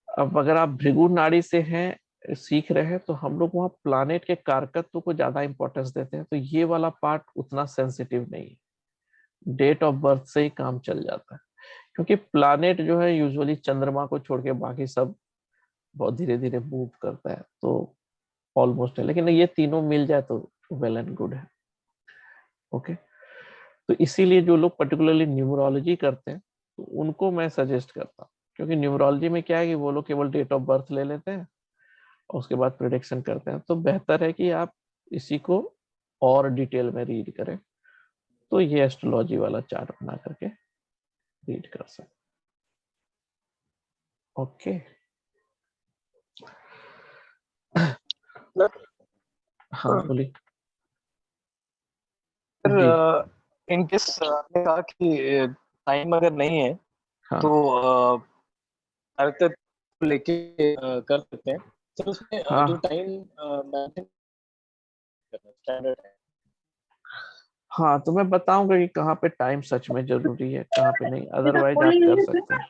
अब अगर आप भृगु नाड़ी से हैं, सीख रहे हैं, तो हम लोग वहाँ प्लानेट के कारकत्व को ज्यादा इंपॉर्टेंस देते हैं, तो ये वाला पार्ट उतना सेंसिटिव नहीं है। डेट ऑफ बर्थ से ही काम चल जाता है, क्योंकि प्लानेट जो है यूजुअली चंद्रमा को छोड़ के बाकी सब बहुत धीरे धीरे मूव करता है, तो ऑलमोस्ट है। लेकिन ये तीनों मिल जाए तो वेल एंड गुड है। ओके, तो इसीलिए जो लोग पर्टिकुलरली न्यूमरोलॉजी करते हैं, तो उनको मैं सजेस्ट करता हूँ, क्योंकि न्यूमरोलॉजी में क्या है कि वो लोग केवल डेट ऑफ बर्थ ले लेते हैं और उसके बाद प्रेडिक्शन करते हैं। तो बेहतर है कि आप इसी को और डिटेल में रीड करें, तो ये एस्ट्रोलॉजी वाला चार्ट बना करके रीड कर सकते। ओके, हाँ बोलिए। सर इन केस आपने कहा कि टाइम अगर नहीं है हाँ। तो तक लेके कर सकते हैं। तो उसमें हाँ। जो टाइम स्टैंडर्ड है हाँ, तो मैं बताऊंगा कि कहाँ पे टाइम सच में जरूरी है, कहाँ पे नहीं, अदरवाइज आप कर सकते हैं।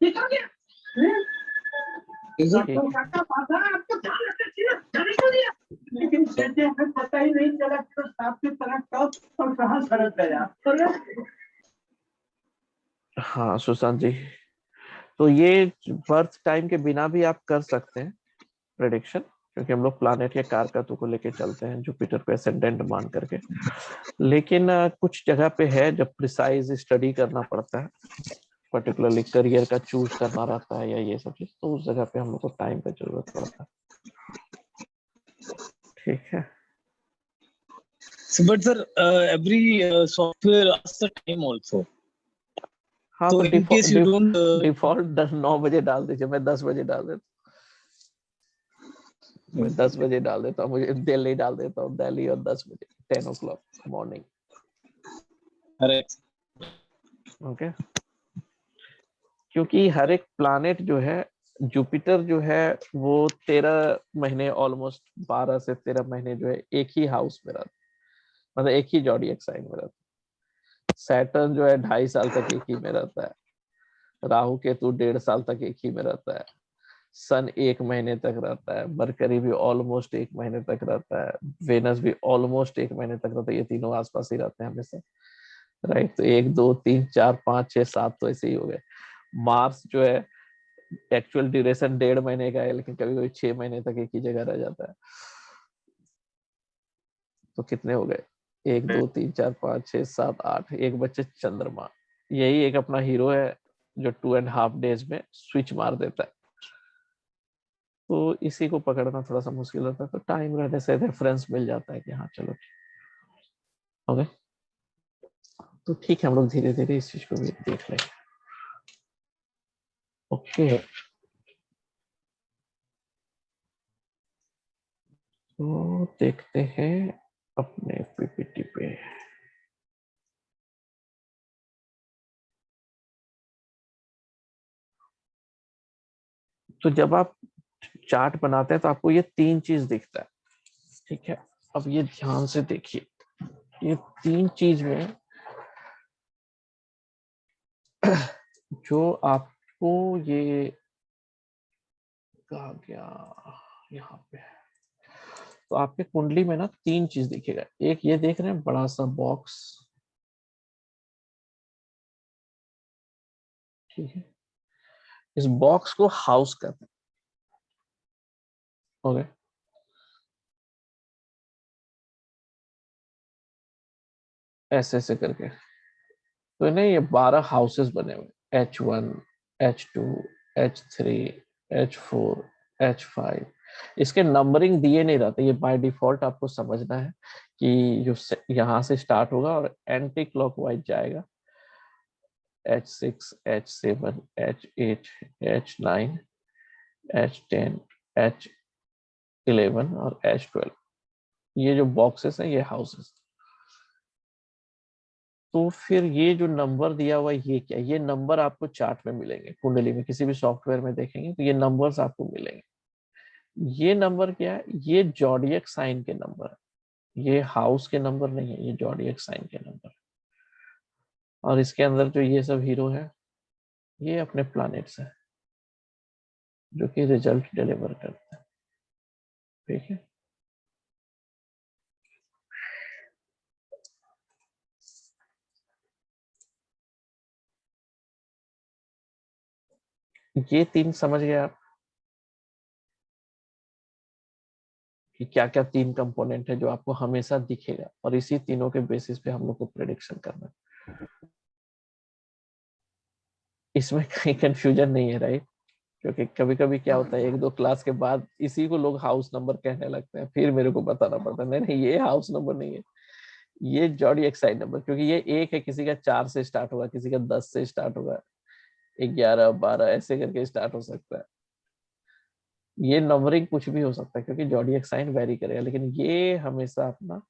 ठीक है। लेकिन जैसे हमें पता ही नहीं चला तो सांप की तरह कब और कहाँ सड़क गया। हाँ सुशांत जी, तो ये बर्थ टाइम के बिना भी आप कर सकते हैं प्रेडिक्शन, क्योंकि हम लोग प्लैनेट के कारकत्व को लेके चलते हैं जुपिटर को एसेंडेंट मान करके। लेकिन कुछ जगह पे है जब प्रिसाइज स्टडी करना पड़ता है, पर्टिकुलरली करियर का चूज करना रहता है या ये सब चीज, तो उस जगह पे हम लोग को टाइम का जरूरत पड़ता है। ठीक है। So, but sir, every software asks the time also. हाँ, So तो in case you don't default 9 बजे डाल दीजिए, मैं 10 बजे डाल देता हूँ, मैं 10 बजे डाल देता हूँ, मुझे दिल्ली डाल देता हूँ, दिल्ली और 10 बजे 10 o'clock मॉर्निंग। ओके, क्योंकि हर एक प्लैनेट जो है, जुपिटर जो है वो 13 महीने, ऑलमोस्ट 12 से 13 महीने जो है एक ही हाउस में रहता, मतलब एक ही जॉडियक साइन में रहता है। सैटर्न जो है 2.5 साल तक एक ही में रहता है, राहु केतु 1.5 साल तक एक ही में रहता है, सन 1 महीने तक रहता है, मरकरी भी ऑलमोस्ट 1 महीने तक रहता है, वेनस भी ऑलमोस्ट 1 महीने तक रहता है। ये तीनों आसपास ही रहते हैं हमेशा, राइट। तो 1 2 3 4 5 6 7 तो ऐसे ही हो गए। मार्स जो है एक्चुअल ड्यूरेशन 1.5 महीने का है, लेकिन कभी कभी 6 महीने तक एक ही जगह रह जाता है। तो कितने हो गए, 1 2 3 4 5 6 7 8, एक बच्चे चंद्रमा, यही एक अपना हीरो है जो 2.5 डेज में स्विच मार देता है। तो इसी को पकड़ना थोड़ा सा मुश्किल होता है, तो टाइम रहने से रेफरेंस मिल जाता है कि हाँ चलो ओके। तो ठीक है, हम लोग धीरे धीरे इस चीज को भी देख लेंगे। ओके, तो देखते हैं अपने पीपीटी पे। तो जब आप चार्ट बनाते हैं तो आपको ये 3 चीज दिखता है, ठीक है। अब ये ध्यान से देखिए, ये 3 चीज में जो आपको ये कहा गया यहाँ पे, तो आपके कुंडली में ना 3 चीज दिखेगा। एक ये देख रहे हैं बड़ा सा बॉक्स, ठीक है, इस बॉक्स को हाउस करते हैं, ओके। ऐसे ऐसे करके, तो नहीं ये 12 हाउसेस बने हुए, H1 H2 H3 H4 H5। इसके नंबरिंग दिए नहीं रहते, ये बाय डिफॉल्ट आपको समझना है कि जो यहाँ से स्टार्ट होगा और एंटी क्लॉकवाइज जाएगा, H6 H7 H8 H9 H10 H11 और H12, ये जो बॉक्सेस हैं ये हाउसेस। तो फिर ये जो नंबर दिया हुआ है ये क्या, ये नंबर आपको चार्ट में मिलेंगे, कुंडली में किसी भी सॉफ्टवेयर में देखेंगे तो ये नंबर्स आपको मिलेंगे। ये नंबर क्या है, ये जॉडियक साइन के नंबर है, ये हाउस के नंबर नहीं है, ये जॉडियक साइन के नंबर है। और इसके अंदर जो ये सब हीरो है ये अपने प्लैनेट्स हैं जो कि रिजल्ट डिलीवर करते हैं, ठीक है। ये 3 समझ गए आप कि क्या क्या 3 कंपोनेंट है जो आपको हमेशा दिखेगा, और इसी तीनों के बेसिस पे हम लोग को प्रेडिक्शन करना है। इसमें कहीं कंफ्यूजन नहीं है, राइट। क्योंकि कभी कभी क्या होता है 1-2 क्लास के बाद इसी को लोग हाउस नंबर कहने लगते हैं, फिर मेरे को बताना पड़ता है नहीं नहीं ये हाउस नंबर नहीं है, ये जॉडियक साइन नंबर, क्योंकि ये एक है, किसी का 4 से स्टार्ट होगा, किसी का 10 से स्टार्ट होगा, 11 12 ऐसे करके स्टार्ट हो सकता है। ये नंबरिंग कुछ भी हो सकता है क्योंकि जॉडियक साइन वेरी करेगा, लेकिन ये हमेशा अपना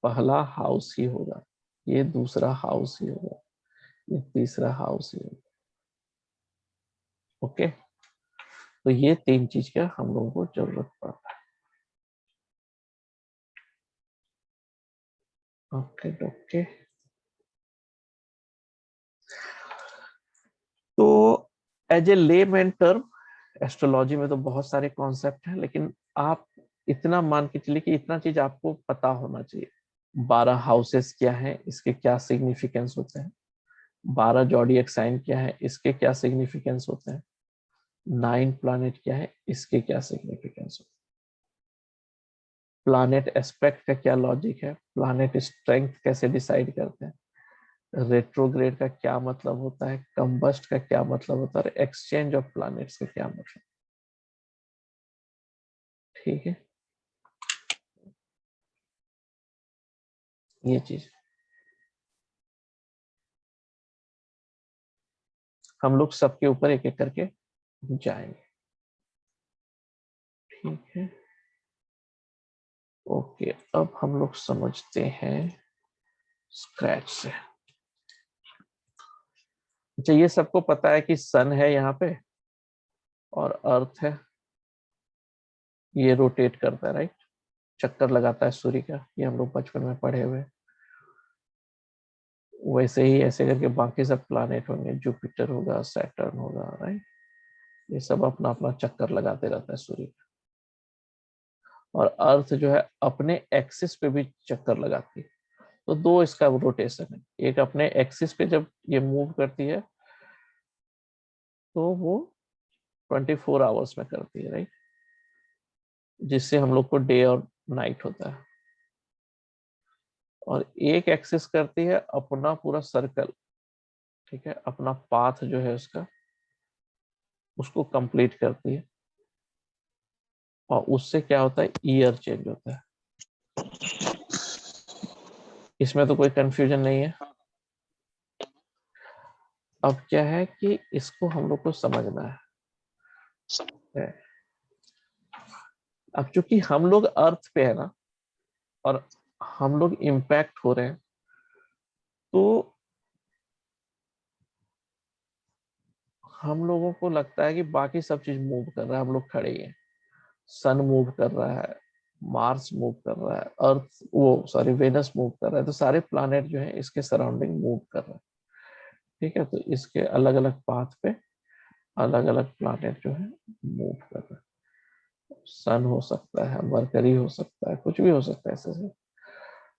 पहला हाउस ही होगा, ये दूसरा हाउस ही होगा, ये तीसरा हाउस ही होगा, ओके। तो ये 3 चीज का हम लोगों को जरूरत पड़ता है। Okay okay. तो as a layman term astrology में तो बहुत सारे कॉन्सेप्ट हैं, लेकिन आप इतना मान के चलिए कि इतना चीज आपको पता होना चाहिए। 12 हाउसेस क्या हैं, इसके क्या सिग्निफिकेंस होते हैं। 12 जॉडियक साइन क्या है, इसके क्या सिग्निफिकेंस होते हैं। 9 प्लैनेट क्या है, इसके क्या सिग्निफिकेंस होते हैं। प्लैनेट एस्पेक्ट का क्या लॉजिक है, प्लैनेट स्ट्रेंथ कैसे डिसाइड करते हैं, रेट्रोग्रेड का क्या मतलब होता है, कंबस्ट का क्या मतलब होता है, एक्सचेंज ऑफ प्लैनेट्स का क्या मतलब। ठीक है, ये चीज हम लोग सबके ऊपर एक एक करके जाएंगे। ठीक है, ओके। अब हम लोग समझते हैं स्क्रैच से। अच्छा, ये सबको पता है कि सन है यहाँ पे और अर्थ है, ये रोटेट करता है, राइट, चक्कर लगाता है सूर्य का, ये हम लोग बचपन में पढ़े हुए। वैसे ही ऐसे करके बाकी सब प्लैनेट होंगे, जुपिटर होगा, सैटर्न होगा, राइट, ये सब अपना अपना चक्कर लगाते रहता है सूर्य का। और अर्थ जो है अपने एक्सिस पे भी चक्कर लगाती है। तो दो इसका रोटेशन है, एक अपने एक्सिस पे जब ये मूव करती है तो वो 24 आवर्स में करती है, राइट, जिससे हम लोग को डे और नाइट होता है। और एक एक्सिस करती है अपना पूरा सर्कल, ठीक है, अपना पाथ जो है उसका, उसको कंप्लीट करती है। और उससे क्या होता है, ईयर चेंज होता है। इसमें तो कोई कंफ्यूजन नहीं है। अब क्या है कि इसको हम लोग को समझना है। अब चूंकि हम लोग अर्थ पे है ना, और हम लोग इम्पैक्ट हो रहे हैं, तो हम लोगों को लगता है कि बाकी सब चीज मूव कर रहा है, हम लोग खड़े ही हैं। सन मूव कर रहा है, मार्स मूव कर रहा है, अर्थ वो सॉरी वेनस मूव कर रहा है, तो सारे प्लैनेट जो है इसके सराउंडिंग मूव कर रहे हैं। ठीक है, तो इसके अलग अलग पाथ पे अलग अलग प्लैनेट जो है मूव कर रहे हैं। सन हो सकता है, मरकरी हो सकता है, कुछ भी हो सकता है,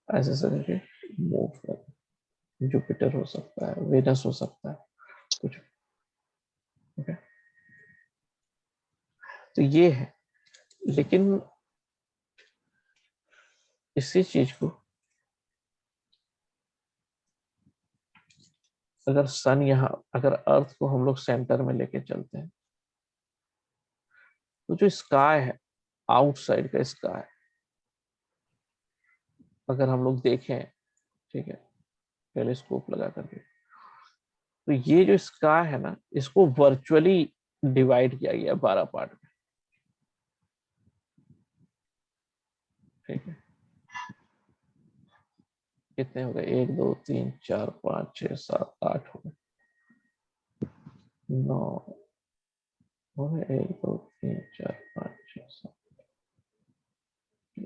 ऐसे से करके मूव कर रहे हैं। जुपिटर हो सकता है, वेनस हो सकता है, कुछ। ओके, तो ये है। लेकिन इसी चीज को अगर सन यहाँ, अगर अर्थ को हम लोग सेंटर में लेके चलते हैं, तो जो स्काई है, आउटसाइड का स्काई, अगर हम लोग देखें, ठीक है, टेलीस्कोप लगा करके, तो ये जो स्काई है ना, इसको वर्चुअली डिवाइड किया गया 12 पार्ट में। ठीक है, कितने हो गए, 1 2 3 4 5 6 7 8 हो गए, 9 हो गए, 1 2 3 4 5 6 7,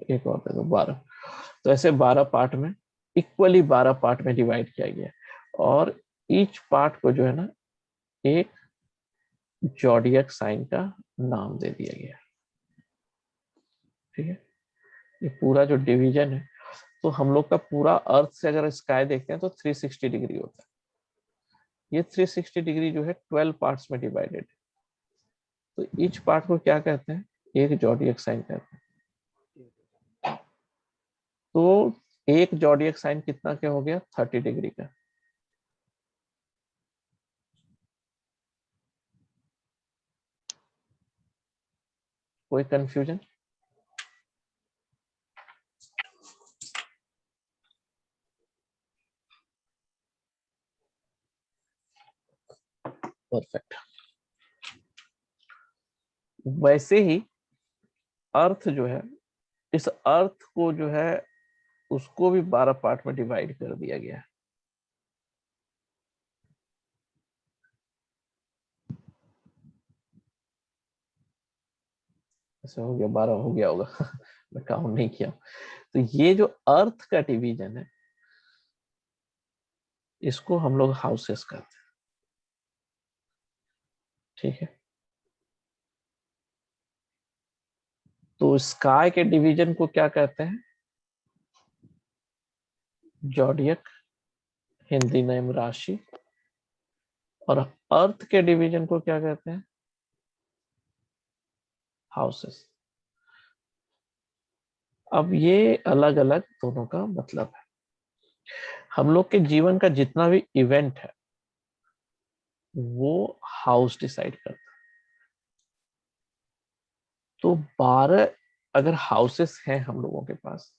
एक और देखो 12। तो ऐसे 12 पार्ट में, इक्वली 12 पार्ट में डिवाइड किया गया। और ईच पार्ट को जो है ना, एक जॉडियक साइन का नाम दे दिया गया। ठीक है, ये पूरा जो डिवीजन है, तो हम लोग का पूरा अर्थ से अगर स्काई देखते हैं तो 360 डिग्री होता है। ये 360 डिग्री जो है 12 पार्ट्स में डिवाइडेड है। तो ईच पार्ट को क्या कहते हैं, एक जॉडियक साइन कहते हैं। तो एक जॉडियक साइन कितना क्या हो गया, 30 डिग्री का। कोई कंफ्यूजन? परफेक्ट। वैसे ही अर्थ जो है, इस अर्थ को जो है उसको भी 12 पार्ट में डिवाइड कर दिया गया है। ऐसे हो गया, 12 हो गया होगा मैं काउंट नहीं किया। तो ये जो अर्थ का डिवीजन है, इसको हम लोग हाउसेस कहते हैं, ठीक है। तो स्काई के डिवीजन को क्या कहते हैं? जॉडियक, हिंदी नेम राशि। और अर्थ के डिवीजन को क्या कहते हैं? हाउसेस। अब ये अलग अलग दोनों का मतलब है। हम लोग के जीवन का जितना भी इवेंट है वो हाउस डिसाइड करता है। तो 12 अगर हाउसेस हैं हम लोगों के पास,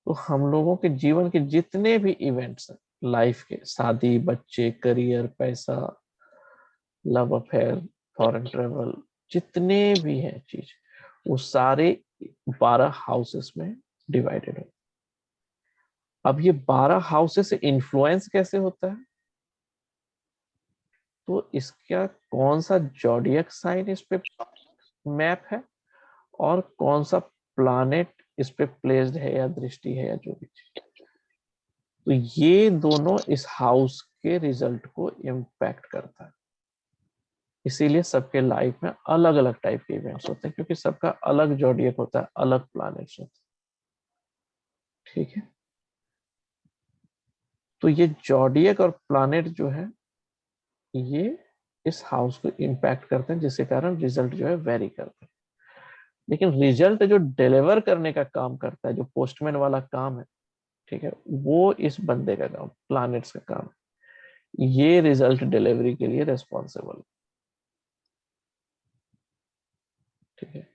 तो हम लोगों के जीवन के जितने भी इवेंट्स हैं लाइफ के, शादी, बच्चे, करियर, पैसा, लव अफेयर, फॉरेन ट्रेवल, जितने भी हैं चीज, वो सारे 12 हाउसेस में डिवाइडेड है। अब ये 12 हाउसेस से इन्फ्लुएंस कैसे होता है? तो इसका कौन सा जॉडियक साइन इस पे मैप है और कौन सा प्लानेट इस पे प्लेस्ड है या दृष्टि है या जो भी चीज, तो ये दोनों इस हाउस के रिजल्ट को इम्पैक्ट करता है। इसीलिए सबके लाइफ में अलग अलग टाइप के इवेंट्स होते हैं, क्योंकि सबका अलग जॉडियक होता है, अलग प्लैनेट्स होते हैं, ठीक है। तो ये जॉडियक और प्लैनेट जो है ये इस हाउस को इम्पैक्ट करते हैं, जिसके कारण रिजल्ट जो है वेरी करते हैं। लेकिन रिजल्ट जो डिलीवर करने का काम करता है, जो पोस्टमैन वाला काम है, ठीक है, वो इस बंदे का काम, प्लैनेट्स का काम, ये रिजल्ट डिलीवरी के लिए रेस्पॉन्सिबल, ठीक है।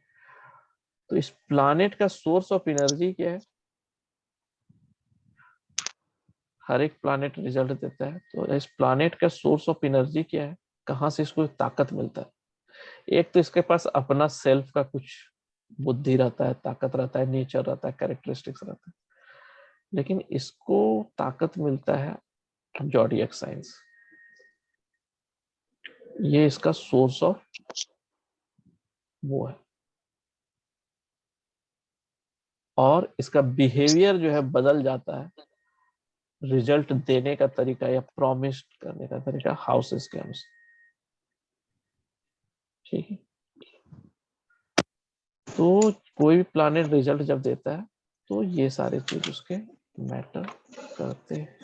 तो इस प्लैनेट का सोर्स ऑफ एनर्जी क्या है? हर एक प्लैनेट रिजल्ट देता है, तो इस प्लैनेट का सोर्स ऑफ एनर्जी क्या है? कहाँ से इसको ताकत मिलता है? एक तो इसके पास अपना सेल्फ का कुछ बुद्धि रहता है, ताकत रहता है, नेचर रहता है, कैरेक्टरिस्टिक्स रहता है, लेकिन इसको ताकत मिलता है जॉडियक साइंस। ये इसका सोर्स ऑफ वो है, और इसका बिहेवियर जो है बदल जाता है रिजल्ट देने का तरीका या प्रॉमिस करने का तरीका हाउसेस के अनुसार, ठीक है। तो कोई भी प्लैनेट रिजल्ट जब देता है तो ये सारे चीज उसके मैटर करते हैं।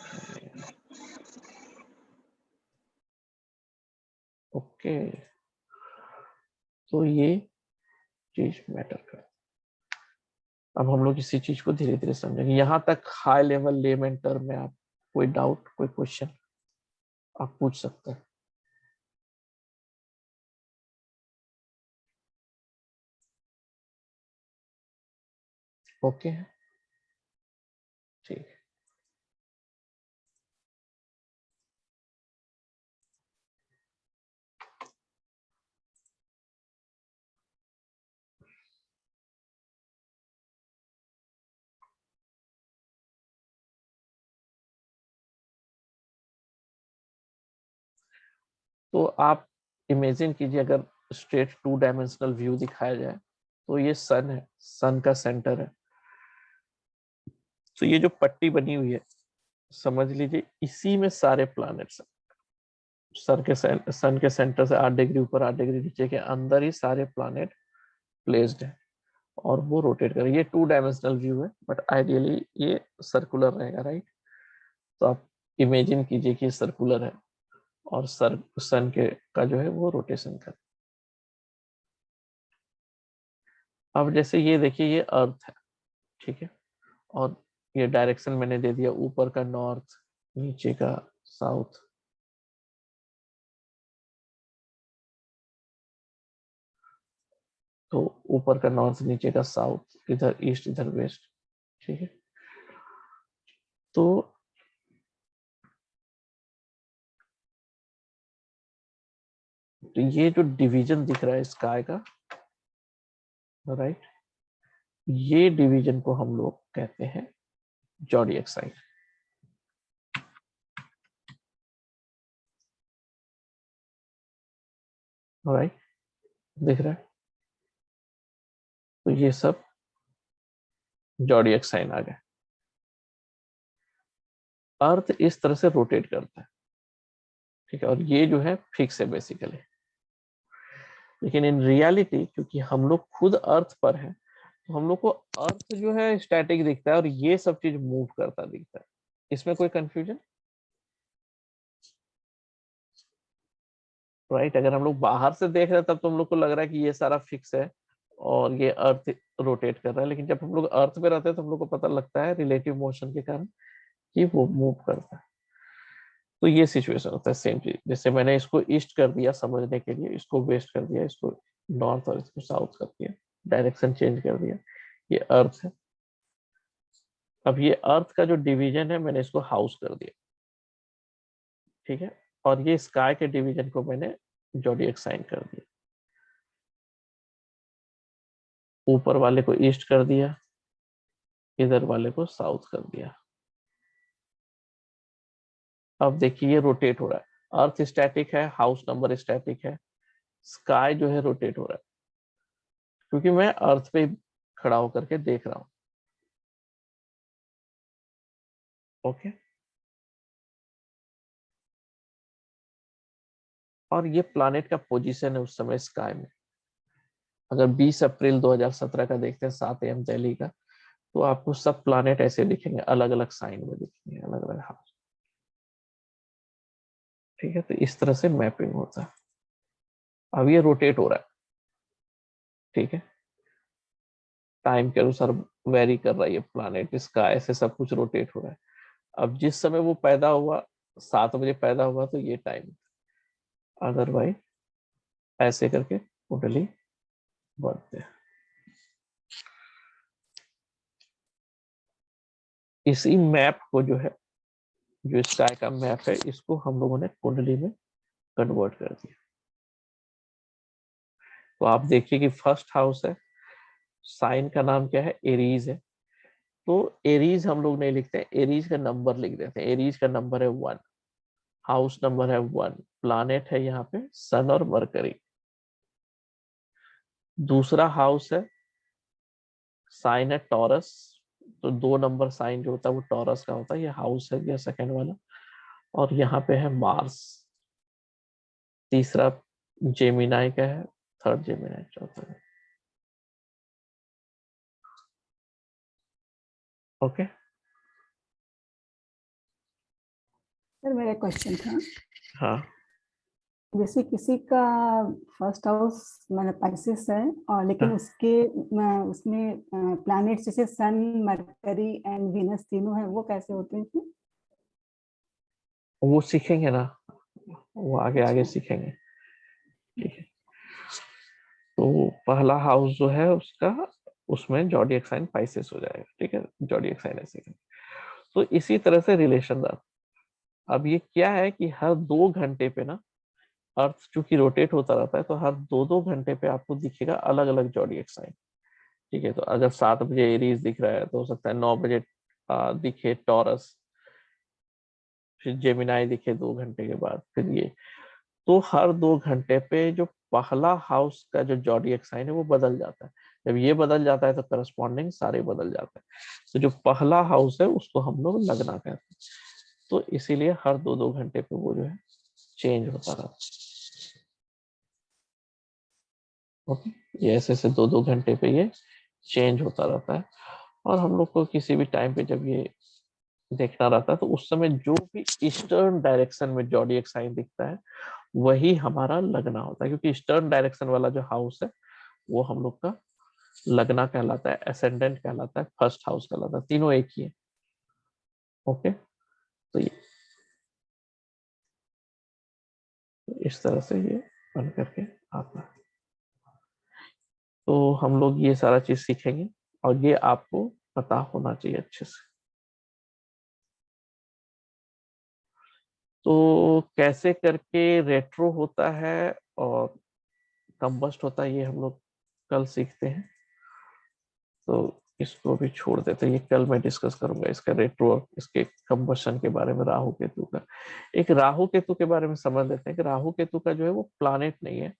ओके, तो ये चीज मैटर करती है। अब हम लोग इसी चीज को धीरे धीरे समझेंगे। यहाँ तक हाई लेवल लेमन टर्म में आप कोई डाउट, कोई क्वेश्चन आप पूछ सकते हैं। ओके, ठीक। तो आप इमेजिन कीजिए, अगर स्ट्रेट 2 डायमेंशनल व्यू दिखाया जाए, तो ये सन है, सन का सेंटर है। तो ये जो पट्टी बनी हुई है, समझ लीजिए इसी में सारे प्लैनेट्स हैं। सन के सेंटर से 8 डिग्री ऊपर, 8 डिग्री नीचे के अंदर ही सारे प्लैनेट प्लेस्ड है, और वो रोटेट कर, ये 2 डायमेंशनल व्यू है, बट आइडियली ये सर्कुलर रहेगा, राइट। तो आप इमेजिन कीजिए कि सर्कुलर है और सन के का जो है वो रोटेशन कर। अब जैसे ये देखिए, ये अर्थ है, ठीक है, और ये डायरेक्शन मैंने दे दिया, ऊपर का नॉर्थ, नीचे का साउथ। तो ऊपर का नॉर्थ, नीचे का साउथ, इधर ईस्ट, इधर वेस्ट, ठीक है। तो ये जो डिवीजन दिख रहा है स्काई का, राइट, ये डिवीजन को हम लोग कहते हैं जॉडियक साइन, राइट, दिख रहा है। तो ये सब जॉडियक साइन आ गए। अर्थ इस तरह से रोटेट करता है, ठीक है, और ये जो है फिक्स है बेसिकली। लेकिन इन रियलिटी क्योंकि हम लोग खुद अर्थ पर हैं, तो हम लोग को अर्थ जो है स्टैटिक दिखता है और ये सब चीज मूव करता दिखता है। इसमें कोई कंफ्यूजन? राइट, अगर हम लोग बाहर से देख रहे हैं तब तो हम लोग को लग रहा है कि ये सारा फिक्स है और ये अर्थ रोटेट कर रहा है, लेकिन जब हम लोग अर्थ पे रहते हैं तो हम लोग को पता लगता है रिलेटिव मोशन के कारण कि वो मूव करता है। तो ये सिचुएशन होता है सेम चीज, जैसे मैंने इसको ईस्ट कर दिया समझने के लिए, इसको वेस्ट कर दिया, इसको नॉर्थ और इसको साउथ कर दिया, डायरेक्शन चेंज कर दिया, ये अर्थ है। अब ये अर्थ का जो डिवीजन है मैंने इसको हाउस कर दिया, ठीक है, और ये स्काई के डिवीजन को मैंने ज़ोडिएक साइन कर दिया। ऊपर वाले को ईस्ट कर दिया, इधर वाले को साउथ कर दिया। अब देखिए ये रोटेट हो रहा है, अर्थ स्टैटिक है, हाउस नंबर स्टैटिक है, स्काई जो है रोटेट हो रहा है क्योंकि मैं अर्थ पे खड़ा होकर के देख रहा हूं। ओके, और ये प्लैनेट का पोजीशन है उस समय स्काई में। अगर 20 अप्रैल 2017 का देखते हैं 7 AM दिल्ली का, तो आपको सब प्लैनेट ऐसे दिखेंगे, अलग अलग साइन में दिखेंगे, अलग अलग हाउस, ठीक है। तो इस तरह से मैपिंग होता है। अब ये रोटेट हो रहा है, ठीक है, टाइम के अनुसार वेरी कर रहा है ये प्लैनेट, इसका ऐसे सब कुछ रोटेट हो रहा है। अब जिस समय वो पैदा हुआ 7 बजे पैदा हुआ तो ये टाइम, अदरवाइज ऐसे करके कुंडली बढ़ते हैं। इसी मैप को जो है, जो स्काई का मैप है, इसको हम लोगों ने कुंडली में कन्वर्ट कर दिया। तो आप देखिए कि फर्स्ट हाउस है, साइन का नाम क्या है, एरीज है। तो एरीज हम लोग नहीं लिखते हैं, एरीज का नंबर लिख देते हैं। एरीज का नंबर है 1, हाउस नंबर है 1, प्लैनेट है यहाँ पे सन और मरकरी। दूसरा हाउस है, साइन है टॉरस, तो 2 नंबर साइन जो होता है वो टॉरस का होता है, ये हाउस है ये सेकंड वाला। और यहाँ पे है मार्स, तीसरा जेमिनाई का है, थर्ड जेमिनाई, चौथा है। ओके, सर मेरा क्वेश्चन था, हाँ जैसे किसी का फर्स्ट हाउस मैंने पाइसेस है और लेकिन हाँ। उसमें प्लैनेट्स जैसे सन, मरकरी एंड वीनस तीनों है, वो कैसे होते हैं इसमें? वो सीखेंगे ना, वो आगे आगे सीखेंगे, ठीक है। तो पहला हाउस जो है उसका, उसमें ज़ोडिएक साइन पाइसेस हो जाएगा, ठीक है, ज़ोडिएक साइन ऐसे। तो इसी तरह से रिलेशन रहा। अब ये क्या है कि हर 2 घंटे पे ना, अर्थ चूंकि रोटेट होता रहता है, तो हर 2-2 घंटे पे आपको दिखेगा अलग अलग ज़ोडिएक साइन, ठीक है। तो अगर 7 बजे एरीज दिख रहा है तो हो सकता है 9 बजे दिखे टॉरस, फिर जेमिनाई दिखे 2 घंटे के बाद, फिर ये। तो हर 2 घंटे पे जो पहला हाउस का जो ज़ोडिएक साइन है वो बदल जाता है। जब ये बदल जाता है तो करस्पॉन्डिंग सारे बदल जाते हैं। तो जो पहला हाउस है उसको हम लोग लगना कहते हैं। तो इसीलिए हर 2-2 घंटे पे वो जो है चेंज होता रहता है। ओके, ये ऐसे ऐसे 2-2 घंटे पे ये चेंज होता रहता है। और हम लोग को किसी भी टाइम पे जब ये देखना रहता है तो उस समय जो भी ईस्टर्न डायरेक्शन में ज़ोडिएक साइन दिखता है वही हमारा लगना होता है, क्योंकि ईस्टर्न डायरेक्शन वाला जो हाउस है वो हम लोग का लगना कहलाता है, एसेंडेंट कहलाता है, फर्स्ट हाउस कहलाता है, तीनों एक ही है। ओके, तो ये इस तरह से ये बन करके आता है। तो हम लोग ये सारा चीज सीखेंगे और ये आपको पता होना चाहिए अच्छे से। तो कैसे करके रेट्रो होता है और कंबस्ट होता है ये हम लोग कल सीखते हैं। तो इसको भी छोड़ देते हैं, ये कल मैं डिस्कस करूंगा इसका रेट्रो और इसके कंबशन के बारे में, राहु केतु का। एक राहु केतु के बारे में समझ लेते हैं कि राहु केतु का जो है वो प्लैनेट नहीं है,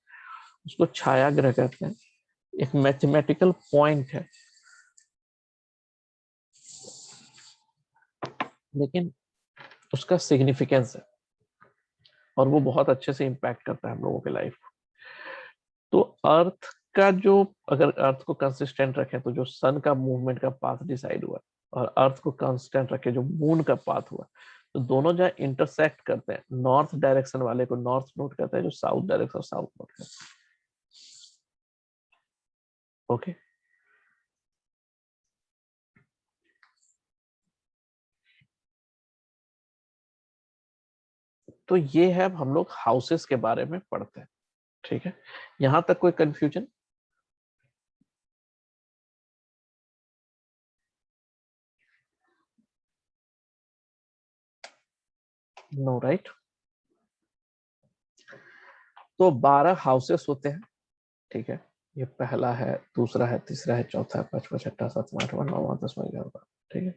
उसको छाया ग्रह कहते हैं, एक मैथमेटिकल पॉइंट है। लेकिन उसका सिग्निफिकेंस है और वो बहुत अच्छे से इम्पैक्ट करता है हम लोगों के लाइफ। तो अर्थ का जो, अगर अर्थ को कंसिस्टेंट रखें तो जो सन का मूवमेंट का पाथ डिसाइड हुआ और अर्थ को कांस्टेंट रखे जो मून का पाथ हुआ, तो दोनों जहाँ इंटरसेक्ट करते हैं, नॉर्थ डायरेक्शन वाले को नॉर्थ नोट करते हैं, जो साउथ डायरेक्शन साउथ नोट करते हैं। ओके, तो ये है, हम लोग हाउसेस के बारे में पढ़ते हैं। ठीक है, यहां तक कोई कंफ्यूजन? No, right. तो 12 हाउसेस होते हैं। ठीक है, ये पहला है, दूसरा है, तीसरा है, चौथा है, पांचवा, छठा, सातवां, आठवां, नौवां, 10वां, 11वां। ठीक है,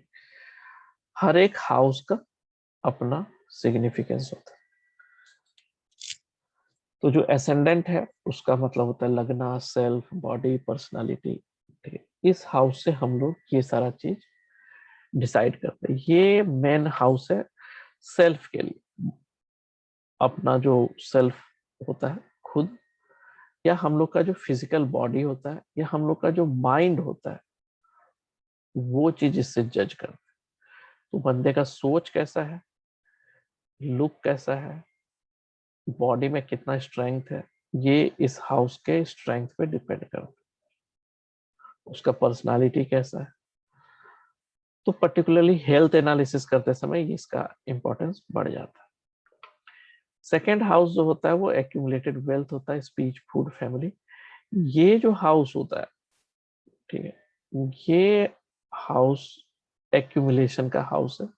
हर एक हाउस का अपना सिग्निफिकेंस होता है। तो जो एसेंडेंट है उसका मतलब होता है लगना, सेल्फ, बॉडी, पर्सनालिटी। ठीक है, इस हाउस से हम लोग ये सारा चीज डिसाइड करते हैं। ये मेन हाउस है सेल्फ के लिए, अपना जो सेल्फ होता है खुद, या हम लोग का जो फिजिकल बॉडी होता है, या हम लोग का जो माइंड होता है, वो चीज इससे जज करते हैं। तो बंदे का सोच कैसा है, लुक कैसा है, बॉडी में कितना स्ट्रेंथ है, ये इस हाउस के स्ट्रेंथ पे डिपेंड करता है। उसका पर्सनालिटी कैसा है। तो पर्टिकुलरली हेल्थ एनालिसिस करते समय इसका इंपॉर्टेंस बढ़ जाता है। सेकेंड हाउस जो होता है वो एक्यूमुलेटेड वेल्थ होता है, स्पीच, फूड, फैमिली। ये जो हाउस होता है, ठीक है, ये हाउस एक्यूमुलेशन का हाउस है,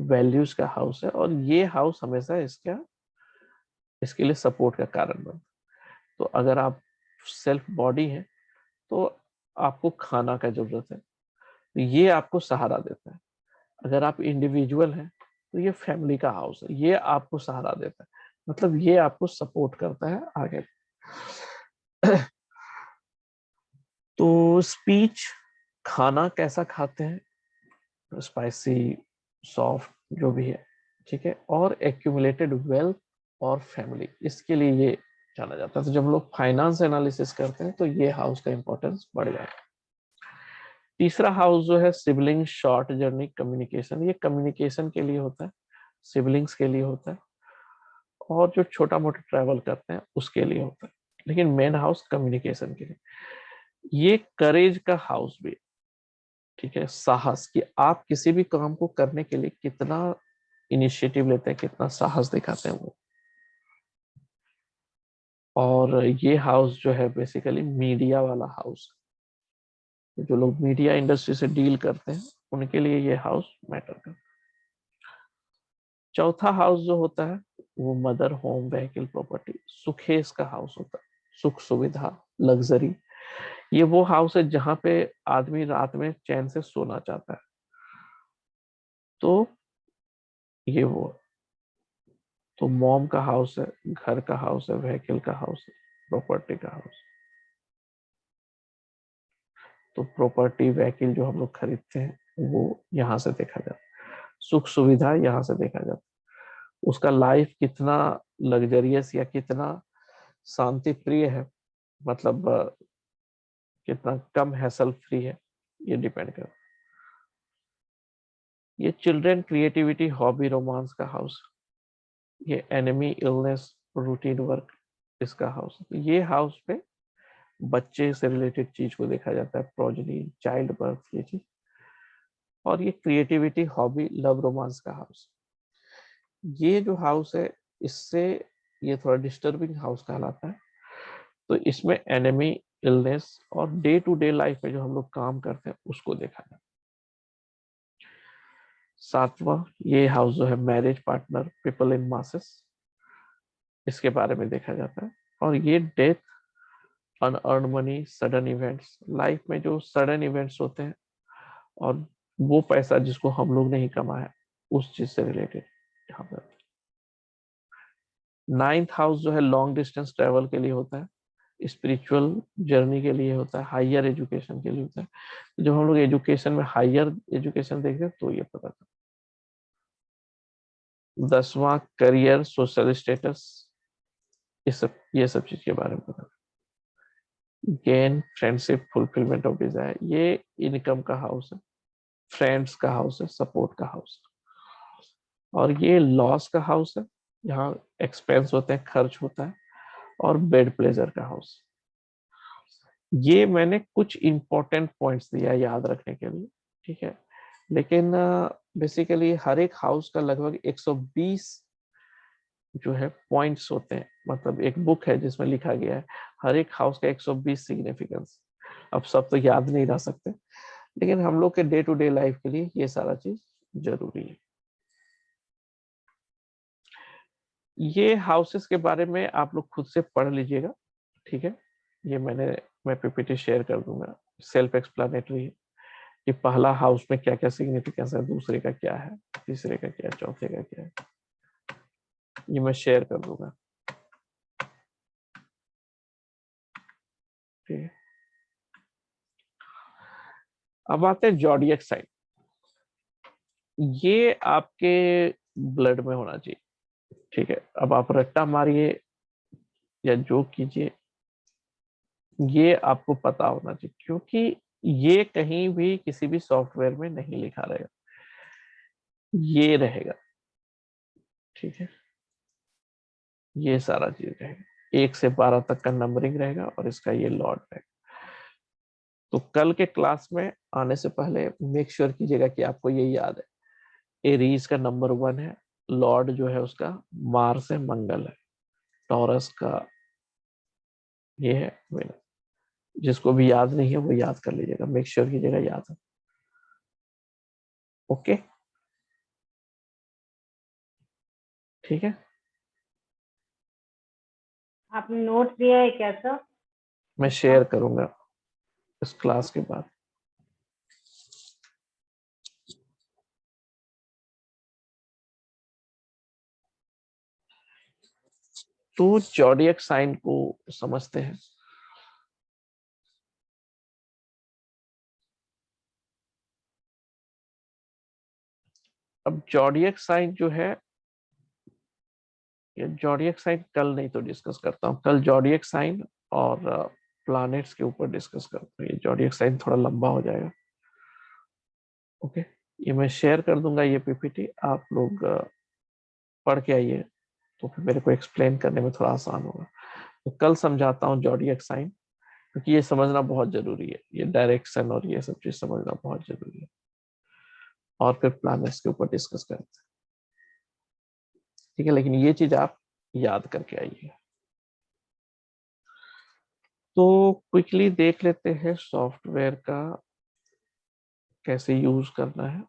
वैल्यूज का हाउस है, और ये हाउस हमेशा इसके लिए सपोर्ट का कारण बनता है। तो अगर आप सेल्फ बॉडी है तो आपको खाना का जरूरत है, तो ये आपको सहारा देता है। अगर आप इंडिविजुअल हैं तो ये फैमिली का हाउस है, ये आपको सहारा देता है, मतलब ये आपको सपोर्ट करता है आगे। तो स्पीच, खाना कैसा खाते हैं, स्पाइसी, सॉफ्ट, जो भी है। ठीक है, और एक्यूमुलेटेड वेल्थ और फैमिली, इसके लिए ये जाना जाता है। तो जब लोग फाइनेंस एनालिसिस करते हैं तो ये हाउस का इंपॉर्टेंस बढ़ जाता है। तीसरा हाउस जो है सिबलिंग, शॉर्ट जर्नी, कम्युनिकेशन। ये कम्युनिकेशन के लिए होता है, सिबलिंग्स के लिए होता है, और जो छोटा मोटा ट्रैवल करते हैं उसके लिए होता है। लेकिन मेन हाउस कम्युनिकेशन के लिए। ये करेज का हाउस भी, ठीक है, साहस, कि आप किसी भी काम को करने के लिए कितना इनिशिएटिव लेते हैं, कितना साहस दिखाते हैं वो। और ये हाउस जो है बेसिकली मीडिया वाला हाउस, जो लोग मीडिया इंडस्ट्री से डील करते हैं उनके लिए ये हाउस मैटर करता है। चौथा हाउस जो होता है वो मदर, होम, व्हीकल, प्रॉपर्टी, सुखेश का हाउस होता है, सुख सुविधा, लग्जरी। ये वो हाउस है जहां पे आदमी रात में चैन से सोना चाहता है। तो ये वो, तो मॉम का हाउस है, घर का हाउस है, व्हीकल का हाउस है, प्रॉपर्टी का हाउस। तो प्रॉपर्टी, व्हीकल जो हम लोग खरीदते हैं वो यहाँ से देखा जाता है, सुख सुविधा यहाँ से देखा जाता है, उसका लाइफ कितना लग्जरियस या कितना शांति प्रिय है, मतलब कितना कम हैसल फ्री है, ये डिपेंड करता है। ये चिल्ड्रन, क्रिएटिविटी, हॉबी, रोमांस का हाउस। ये एनिमी, इलनेस, रूटीन वर्क, इसका हाउस। ये हाउस पे बच्चे से रिलेटेड चीज को देखा जाता है, प्रोजनी, चाइल्ड बर्थ, ये चीज। और ये क्रिएटिविटी, हॉबी, लव, रोमांस का हाउस। ये जो हाउस है इससे ये थोड़ा डिस्टर्बिंग हाउस कहलाता है। तो इसमें एनिमी, इलनेस और डे टू डे लाइफ में जो हम लोग काम करते हैं उसको देखा जाता है। सातवां, ये हाउस जो है marriage, partner, people in masses, इसके बारे में देखा जाता है। और ये death, unearned money, sudden events, life में जो सडन इवेंट्स होते हैं और वो पैसा जिसको हम लोग नहीं कमाया, उस चीज से रिलेटेड यहाँ पर। नाइन्थ हाउस जो है लॉन्ग डिस्टेंस ट्रेवल के लिए होता है, स्पिरिचुअल जर्नी के लिए होता है, हायर एजुकेशन के लिए होता है। जब हम लोग एजुकेशन में हायर एजुकेशन देखते हैं तो ये पता चलता है। 10वां करियर सोशल स्टेटस, ये सब चीज के बारे में पता। Gain friendship fulfilment of desire, ये इनकम का हाउस है, फ्रेंड्स का हाउस है, सपोर्ट का हाउस है। और ये लॉस का हाउस है, यहाँ एक्सपेंस होते हैं, खर्च होता है। और बेड प्लेजर का हाउस। ये मैंने कुछ इंपॉर्टेंट पॉइंट्स दिया याद रखने के लिए, ठीक है। लेकिन बेसिकली हर एक हाउस का लगभग 120 जो है पॉइंट्स होते हैं। मतलब एक बुक है जिसमें लिखा गया है हर एक हाउस का 120 सिग्निफिकेंस। अब सब तो याद नहीं रह सकते, लेकिन हम लोग के डे टू डे लाइफ के लिए ये सारा चीज जरूरी है। ये हाउसेस के बारे में आप लोग खुद से पढ़ लीजिएगा, ठीक है। ये मैं पीपीटी शेयर कर दूंगा, सेल्फ एक्सप्लेनेटरी है कि पहला हाउस में क्या क्या सिग्निफिकेंस है, दूसरे का क्या है, तीसरे का क्या है, चौथे का क्या है, ये मैं शेयर कर दूंगा, ठीक है। अब आते हैं जॉडियक साइन। ये आपके ब्लड में होना चाहिए, ठीक है। अब आप रट्टा मारिए या जो कीजिए, ये आपको पता होना चाहिए, क्योंकि ये कहीं भी किसी भी सॉफ्टवेयर में नहीं लिखा रहेगा, ये रहेगा, ठीक है। ये सारा चीज रहेगा, 1 से 12 तक का नंबरिंग रहेगा और इसका ये लॉर्ड रहेगा। तो कल के क्लास में आने से पहले मेक श्योर कीजिएगा कि आपको ये याद है। एरीज का नंबर 1 है, लॉर्ड जो है उसका मार्स है, मंगल है। टॉरस का ये है वेनस। जिसको भी याद नहीं है वो याद कर लीजिएगा, मेक श्योर कीजिएगा याद है। ओके, ठीक है। आपने नोट दिया है क्या सर? मैं शेयर करूंगा इस क्लास के बाद। तो जॉडियक साइन को समझते हैं। अब जॉडियक साइन जो है, ये जॉडियक साइन कल नहीं तो डिस्कस करता हूँ, कल जॉडियक साइन और प्लैनेट्स के ऊपर डिस्कस करता हूँ। ये जॉडियक साइन थोड़ा लंबा हो जाएगा, ओके। ये मैं शेयर कर दूंगा ये पीपीटी, आप लोग पढ़ के आइए तो फिर मेरे को एक्सप्लेन करने में थोड़ा आसान होगा। तो कल समझाता हूँ जॉडियक साइन, क्योंकि ये समझना बहुत जरूरी है, ये डायरेक्शन और ये सब चीज समझना बहुत जरूरी है। और फिर प्लैनेट्स के ऊपर डिस्कस करते हैं, ठीक है। लेकिन ये चीज आप याद करके आइए। तो क्विकली देख लेते हैं सॉफ्टवेयर का कैसे यूज करना है।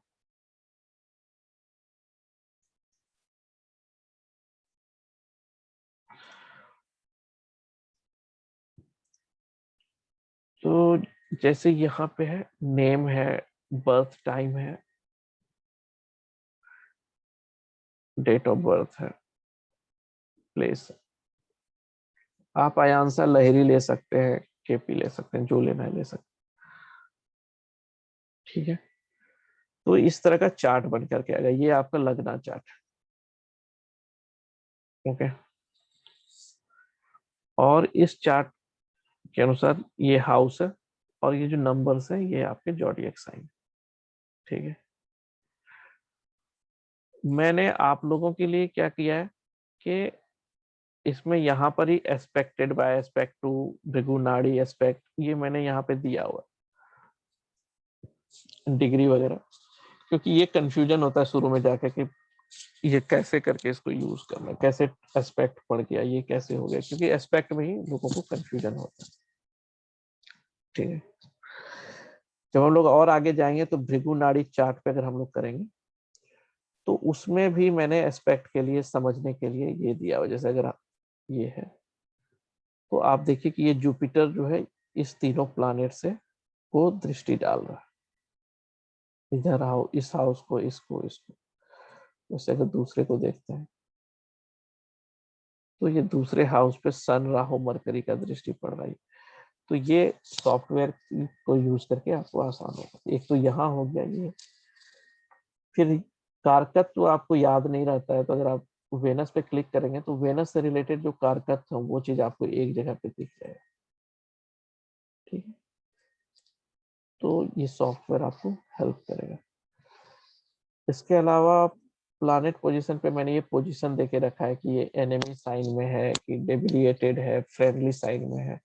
तो जैसे यहाँ पे है, नेम है, बर्थ टाइम है, डेट ऑफ बर्थ है, प्लेस। आप आयांसा लहरी ले सकते हैं, केपी ले सकते हैं, जो लेना है ले सकते हैं, ठीक है। तो इस तरह का चार्ट बन करके आएगा, ये आपका लगना चार्ट, ओके। और इस चार्ट के अनुसार ये हाउस है और ये जो नंबर्स है ये आपके जॉडियक साइन, ठीक है। मैंने आप लोगों के लिए क्या किया है कि इसमें यहाँ पर ही aspected by aspect to, Bhrigu Nadi aspect, ये मैंने यहाँ पे दिया हुआ डिग्री वगैरह, क्योंकि ये कंफ्यूजन होता है शुरू में जाके कि ये कैसे करके इसको यूज करना है, कैसे एस्पेक्ट पढ़ गया, ये कैसे हो गया, क्योंकि एस्पेक्ट में ही लोगों को कंफ्यूजन होता है, ठीक है। जब हम लोग और आगे जाएंगे तो भृगु नाड़ी चार्ट पे अगर हम लोग करेंगे तो उसमें भी मैंने एस्पेक्ट के लिए समझने के लिए ये दिया हुआ। जैसे अगर ये है तो आप देखिए कि ये जुपिटर जो है इस तीनों प्लैनेट से को दृष्टि डाल रहा है, इधर आओ, इस हाउस को, इसको, इसको। जैसे अगर दूसरे को देखते हैं तो ये दूसरे हाउस पे सन, राहु, मरकरी का दृष्टि पड़ रहा है। तो ये सॉफ्टवेयर को यूज करके आपको आसान होगा। एक तो यहाँ हो गया ये, फिर कारकत्व आपको याद नहीं रहता है, तो अगर आप वेनस पे क्लिक करेंगे तो वेनस से रिलेटेड जो कारकत्व है वो चीज आपको एक जगह पे दिख जाएगा। ठीक है, तो ये सॉफ्टवेयर आपको हेल्प करेगा। इसके अलावा प्लैनेट पोजीशन पे मैंने ये पोजीशन देके रखा है कि ये एनिमी साइन में है, कि डेविएटेड है, फ्रेंडली साइन में है,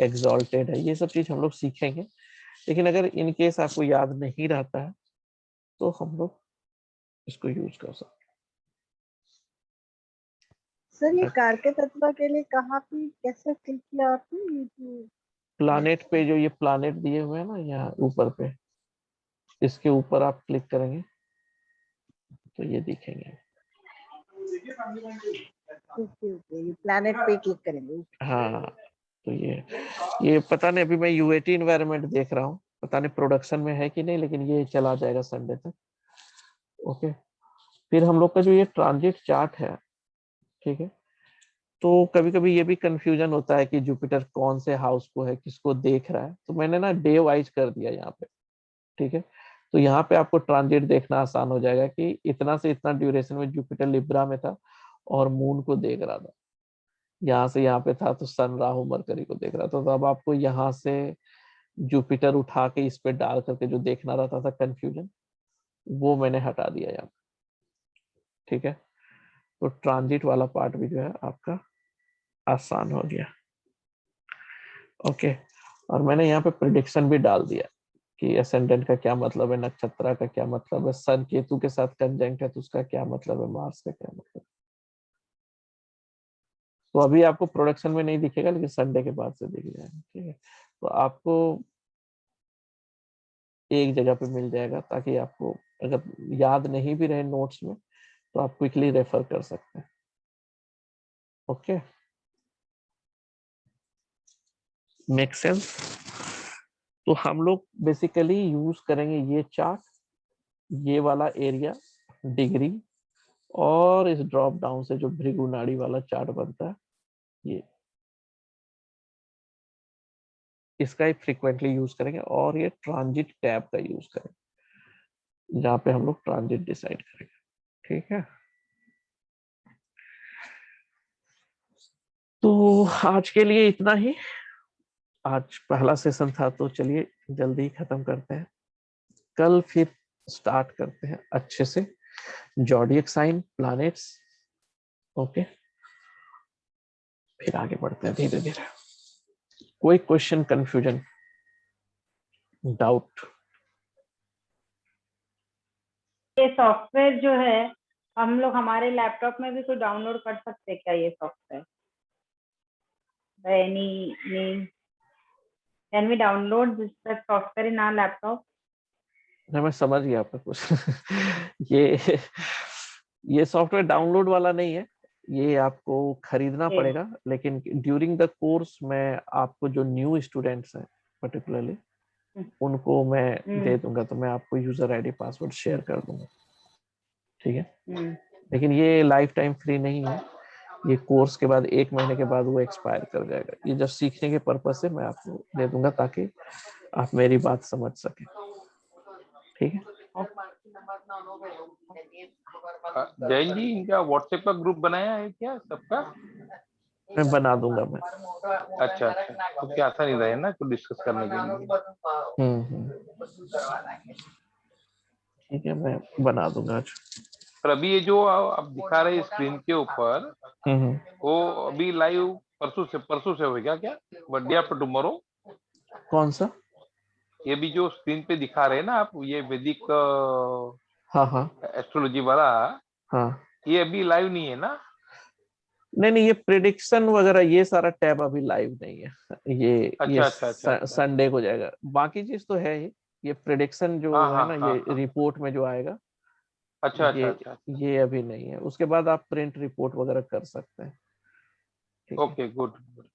एक्सॉल्टेड है। ये सब चीज हम लोग सीखेंगे, लेकिन अगर इन केस आपको याद नहीं रहता है तो हम लोग इसको यूज कर सकते हैं। सर ये कारके तत्व के लिए कहाँ पे कैसे क्लिक किया आपने? प्लैनेट पे जो ये प्लैनेट दिए हुए हैं ना यहाँ ऊपर पे, इसके ऊपर आप क्लिक करेंगे तो ये दिखेंगे। ओके, प्लैनेट पे क्लिक करेंगे। हाँ, तो ये पता नहीं, अभी मैं यूएटी एनवायरनमेंट देख रहा हूँ, पता नहीं प्रोडक्शन में है कि नहीं, लेकिन ये चला जाएगा संडे तक। ओके, फिर हम लोग का जो ये ट्रांजिट चार्ट है, ठीक है, तो कभी कभी ये भी कंफ्यूजन होता है कि जुपिटर कौन से हाउस को है, किसको देख रहा है, तो मैंने ना डे वाइज कर दिया यहाँ पे। ठीक है, तो यहाँ पे आपको ट्रांजिट देखना आसान हो जाएगा कि इतना से इतना ड्यूरेशन में जुपिटर लिब्रा में था और मून को देख रहा था। यहाँ से यहाँ पे था तो सन राहु मरकरी को देख रहा था। तो अब आपको यहाँ से जुपिटर उठा के इस पे डाल करके जो देखना रहता था कंफ्यूजन, वो मैंने हटा दिया यहाँ पे। ठीक है, तो ट्रांजिट वाला पार्ट भी जो है आपका आसान हो गया। ओके, और मैंने यहाँ पे प्रिडिक्शन भी डाल दिया कि असेंडेंट का क्या मतलब है, नक्षत्र का क्या मतलब है, सन केतु के साथ कंजंक्ट है तो उसका क्या मतलब है, मार्स का क्या मतलब है। तो अभी आपको प्रोडक्शन में नहीं दिखेगा, लेकिन संडे के बाद से दिख जाएगा। ठीक है, तो आपको एक जगह पे मिल जाएगा, ताकि आपको अगर याद नहीं भी रहे नोट्स में तो आप क्विकली रेफर कर सकते हैं। Okay, make sense? तो हम लोग बेसिकली यूज करेंगे ये चार्ट, ये वाला एरिया, डिग्री, और इस ड्रॉप डाउन से जो भृगु नाड़ी वाला चार्ट बनता है, ये इसका ही फ्रीक्वेंटली यूज करेंगे, और ये ट्रांजिट टैब का यूज करेंगे जहाँ पे हम लोग ट्रांजिट डिसाइड करेंगे। ठीक है, तो आज के लिए इतना ही। आज पहला सेशन था, तो चलिए जल्दी ही खत्म करते हैं। कल फिर स्टार्ट करते हैं अच्छे से जॉडियक साइन, प्लैनेट्स। ओके, फिर आगे बढ़ते हैं धीरे धीरे। कोई क्वेश्चन, कंफ्यूजन, डाउट? ये सॉफ्टवेयर जो है हम लोग हमारे लैपटॉप में भी कोई डाउनलोड कर सकते हैं क्या ये software? Any mean can we download this software in our laptop? नहीं, मैं समझ गया आपका क्वेश्चन। ये सॉफ्टवेयर डाउनलोड वाला नहीं है, ये आपको खरीदना पड़ेगा। लेकिन ड्यूरिंग द कोर्स मैं आपको जो न्यू स्टूडेंट्स हैं पर्टिकुलरली उनको मैं दे दूंगा, तो मैं आपको यूजर आईडी पासवर्ड शेयर कर दूंगा। ठीक है, लेकिन ये लाइफ टाइम फ्री नहीं है, ये कोर्स के बाद 1 महीने के बाद वो एक्सपायर कर जाएगा। ये जब सीखने के पर्पज से मैं आपको दे दूंगा, ताकि आप मेरी बात समझ सकें। ठीक है, जैन जी, इनका व्हाट्सएप का ग्रुप बनाया है क्या सबका? मैं बना दूंगा मैं। अच्छा, तो क्या आसान ही रहे ना कुछ डिस्कस करने के लिए। ठीक है, मैं बना दूंगा आज। पर अभी ये जो आप दिखा रहे स्क्रीन के ऊपर, वो अभी लाइव परसों से होगा क्या? Day after tomorrow? कौन सा? ये भी जो स्क्रीन पे दिखा रहे हैं ना आप, ये वैदिक हाँ एस्ट्रोलॉजी वाला, हाँ, ये अभी लाइव नहीं है ना? नहीं, ये प्रेडिक्शन वगैरह ये सारा टैब अभी लाइव नहीं है। ये संडे को जाएगा। बाकी चीज तो है ही, ये प्रेडिक्शन जो है ना, ये रिपोर्ट में जो आएगा, अच्छा। ये अभी नहीं है। उसके बाद आप प्रिंट रिपोर्ट वगैरह कर सकते हैं। Okay, good,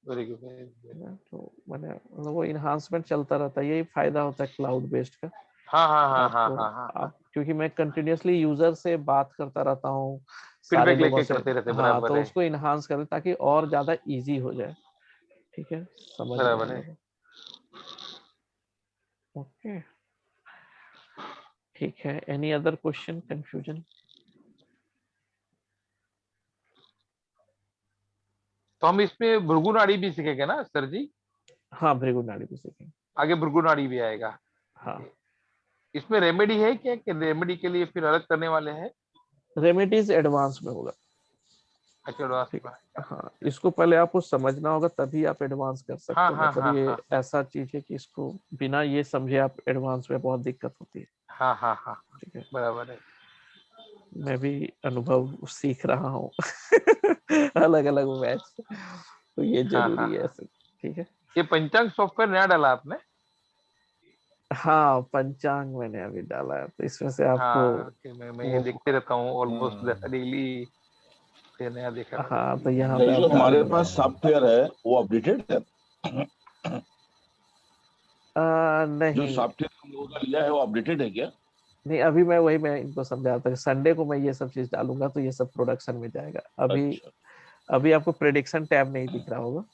very good. तो मैंने वो इन्हांसमेंट चलता रहता है, यही फायदा होता है क्लाउड बेस्ड का। हाँ। क्योंकि मैं कंटिन्यूअसली यूजर से बात करता रहता हूँ, फीडबैक लेके करते रहते, बराबर तो उसको इन्हांस करें ताकि और ज्यादा इजी हो जाए। ठीक है, समझ बराबर है। ओके, ठीक है। Any other question, confusion? तो हम इसमें भृगु नाड़ी भी सीखेंगे ना सर जी? हाँ, भृगु नाड़ी भी सीखेंगे, आगे भृगु नाड़ी भी आएगा। हाँ। इसमें रेमेडी है क्या, कि रेमेडी के लिए फिर अलग करने वाले हैं? रेमेडीज एडवांस में होगा। अच्छा, एडवांस ठीक, में। हाँ, इसको पहले आपको समझना होगा तभी आप एडवांस कर सकते हाँ हो। हाँ मतलब हाँ ये हाँ ऐसा चीज है कि इसको बिना ये समझे आप एडवांस में बहुत दिक्कत होती है। हाँ हाँ हाँ, ठीक है, बराबर है। मैं भी अनुभव सीख रहा हूँ अलग अलग मैच, तो ये हाँ जरूरी हाँ है हाँ। ऐसे। ठीक है, ये पंचांग सॉफ्टवेयर नया डाला आपने? हाँ, पंचांग मैंने अभी डाला है, तो इसमें से आपको हाँ, कि मैं ये वो, देखते रहता हूँ ऑलमोस्ट डेली, ये नया देखा था। हाँ, तो यहाँ अच्छा, पे ये आप जो डाल हमारे दो। पास सॉफ्टवेयर है वो अपडेटेड है? जो नहीं सॉफ्टवेयर हम लोगों का लिया है वो अपडेटेड है क्या? नहीं, अभी मैं इनको समझा था, संडे को मैं ये सब चीज डालूंगा तो ये सब प्रोडक्शन में जाएगा। अभी अच्छा, अभी आपको प्रेडिक्शन टैब नहीं दिख रहा होगा।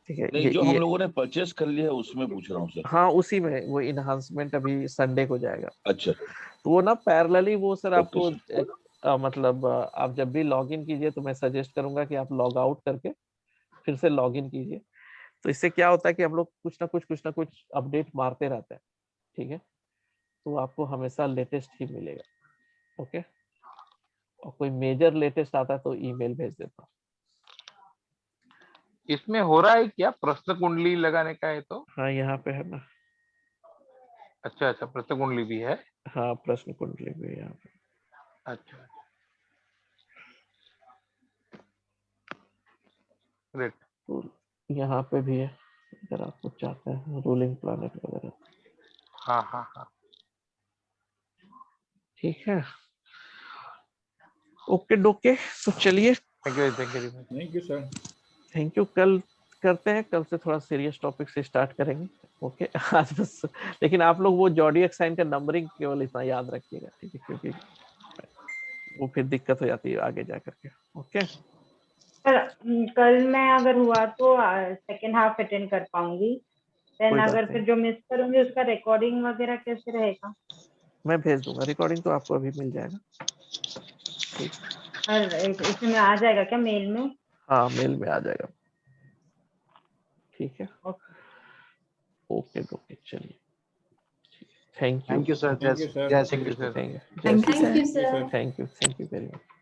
ठीक है, नहीं जो हम ये लोगों ने परचेस कर लिया है उसमें पूछ रहा हूँ सर। हाँ, उसी में वो इनहांसमेंट अभी संडे को जाएगा। अच्छा, तो वो ना पैरेलली वो सर ओके आपको सर। मतलब आप जब भी लॉग इन कीजिए तो मैं सजेस्ट करूंगा कि आप लॉग आउट करके फिर से लॉग इन कीजिए। तो इससे क्या होता है कि हम लोग कुछ ना कुछ अपडेट मारते रहते हैं। ठीक है, तो आपको हमेशा लेटेस्ट ही मिलेगा। ओके, और कोई मेजर लेटेस्ट आता है तो ईमेल भेज देता हूँ। इसमें हो रहा है क्या, प्रश्न कुंडली लगाने का है तो? हाँ, यहाँ पे है ना। अच्छा अच्छा, प्रश्न कुंडली भी है। हाँ, प्रश्न कुंडली भी है यहाँ पे। अच्छा, ग्रेट। तो यहाँ पे भी है, अगर आप कुछ चाहते हैं रूलिंग प्लैनेट वगैरह। हाँ हाँ हाँ, ठीक है, ओके डोके, तो चलिए, thank you thank you. Thank you sir. Thank you. कल करते हैं, कल से थोड़ा सीरियस टॉपिक से स्टार्ट करेंगे। ओके आज बस, लेकिन आप लोग वो जॉडियक साइन का नंबरिंग केवल इतना याद रखिएगा, ठीक है, क्योंकि वो फिर दिक्कत हो जाती है आगे जा करके। ओके सर, कल मैं अगर हुआ तो सेकेंड हाफ अटेंड कर पाऊंगी। देन कोई बात अगर नहीं, फिर जो मिस करूंगी उसका रिकॉर्डिंग वगैरह कैसे रहेगा? मैं भेज दूंगा रिकॉर्डिंग, तो आपको अभी मिल जाएगा। ठीक, और इसमें आ जाएगा क्या मेल में? हाँ, मेल में आ जाएगा। ठीक है, ओके डोके, चलिए, thank you. Thank you sir, thank you sir. Jai Shri Krishna. Thank you, thank you sir. Thank you very much.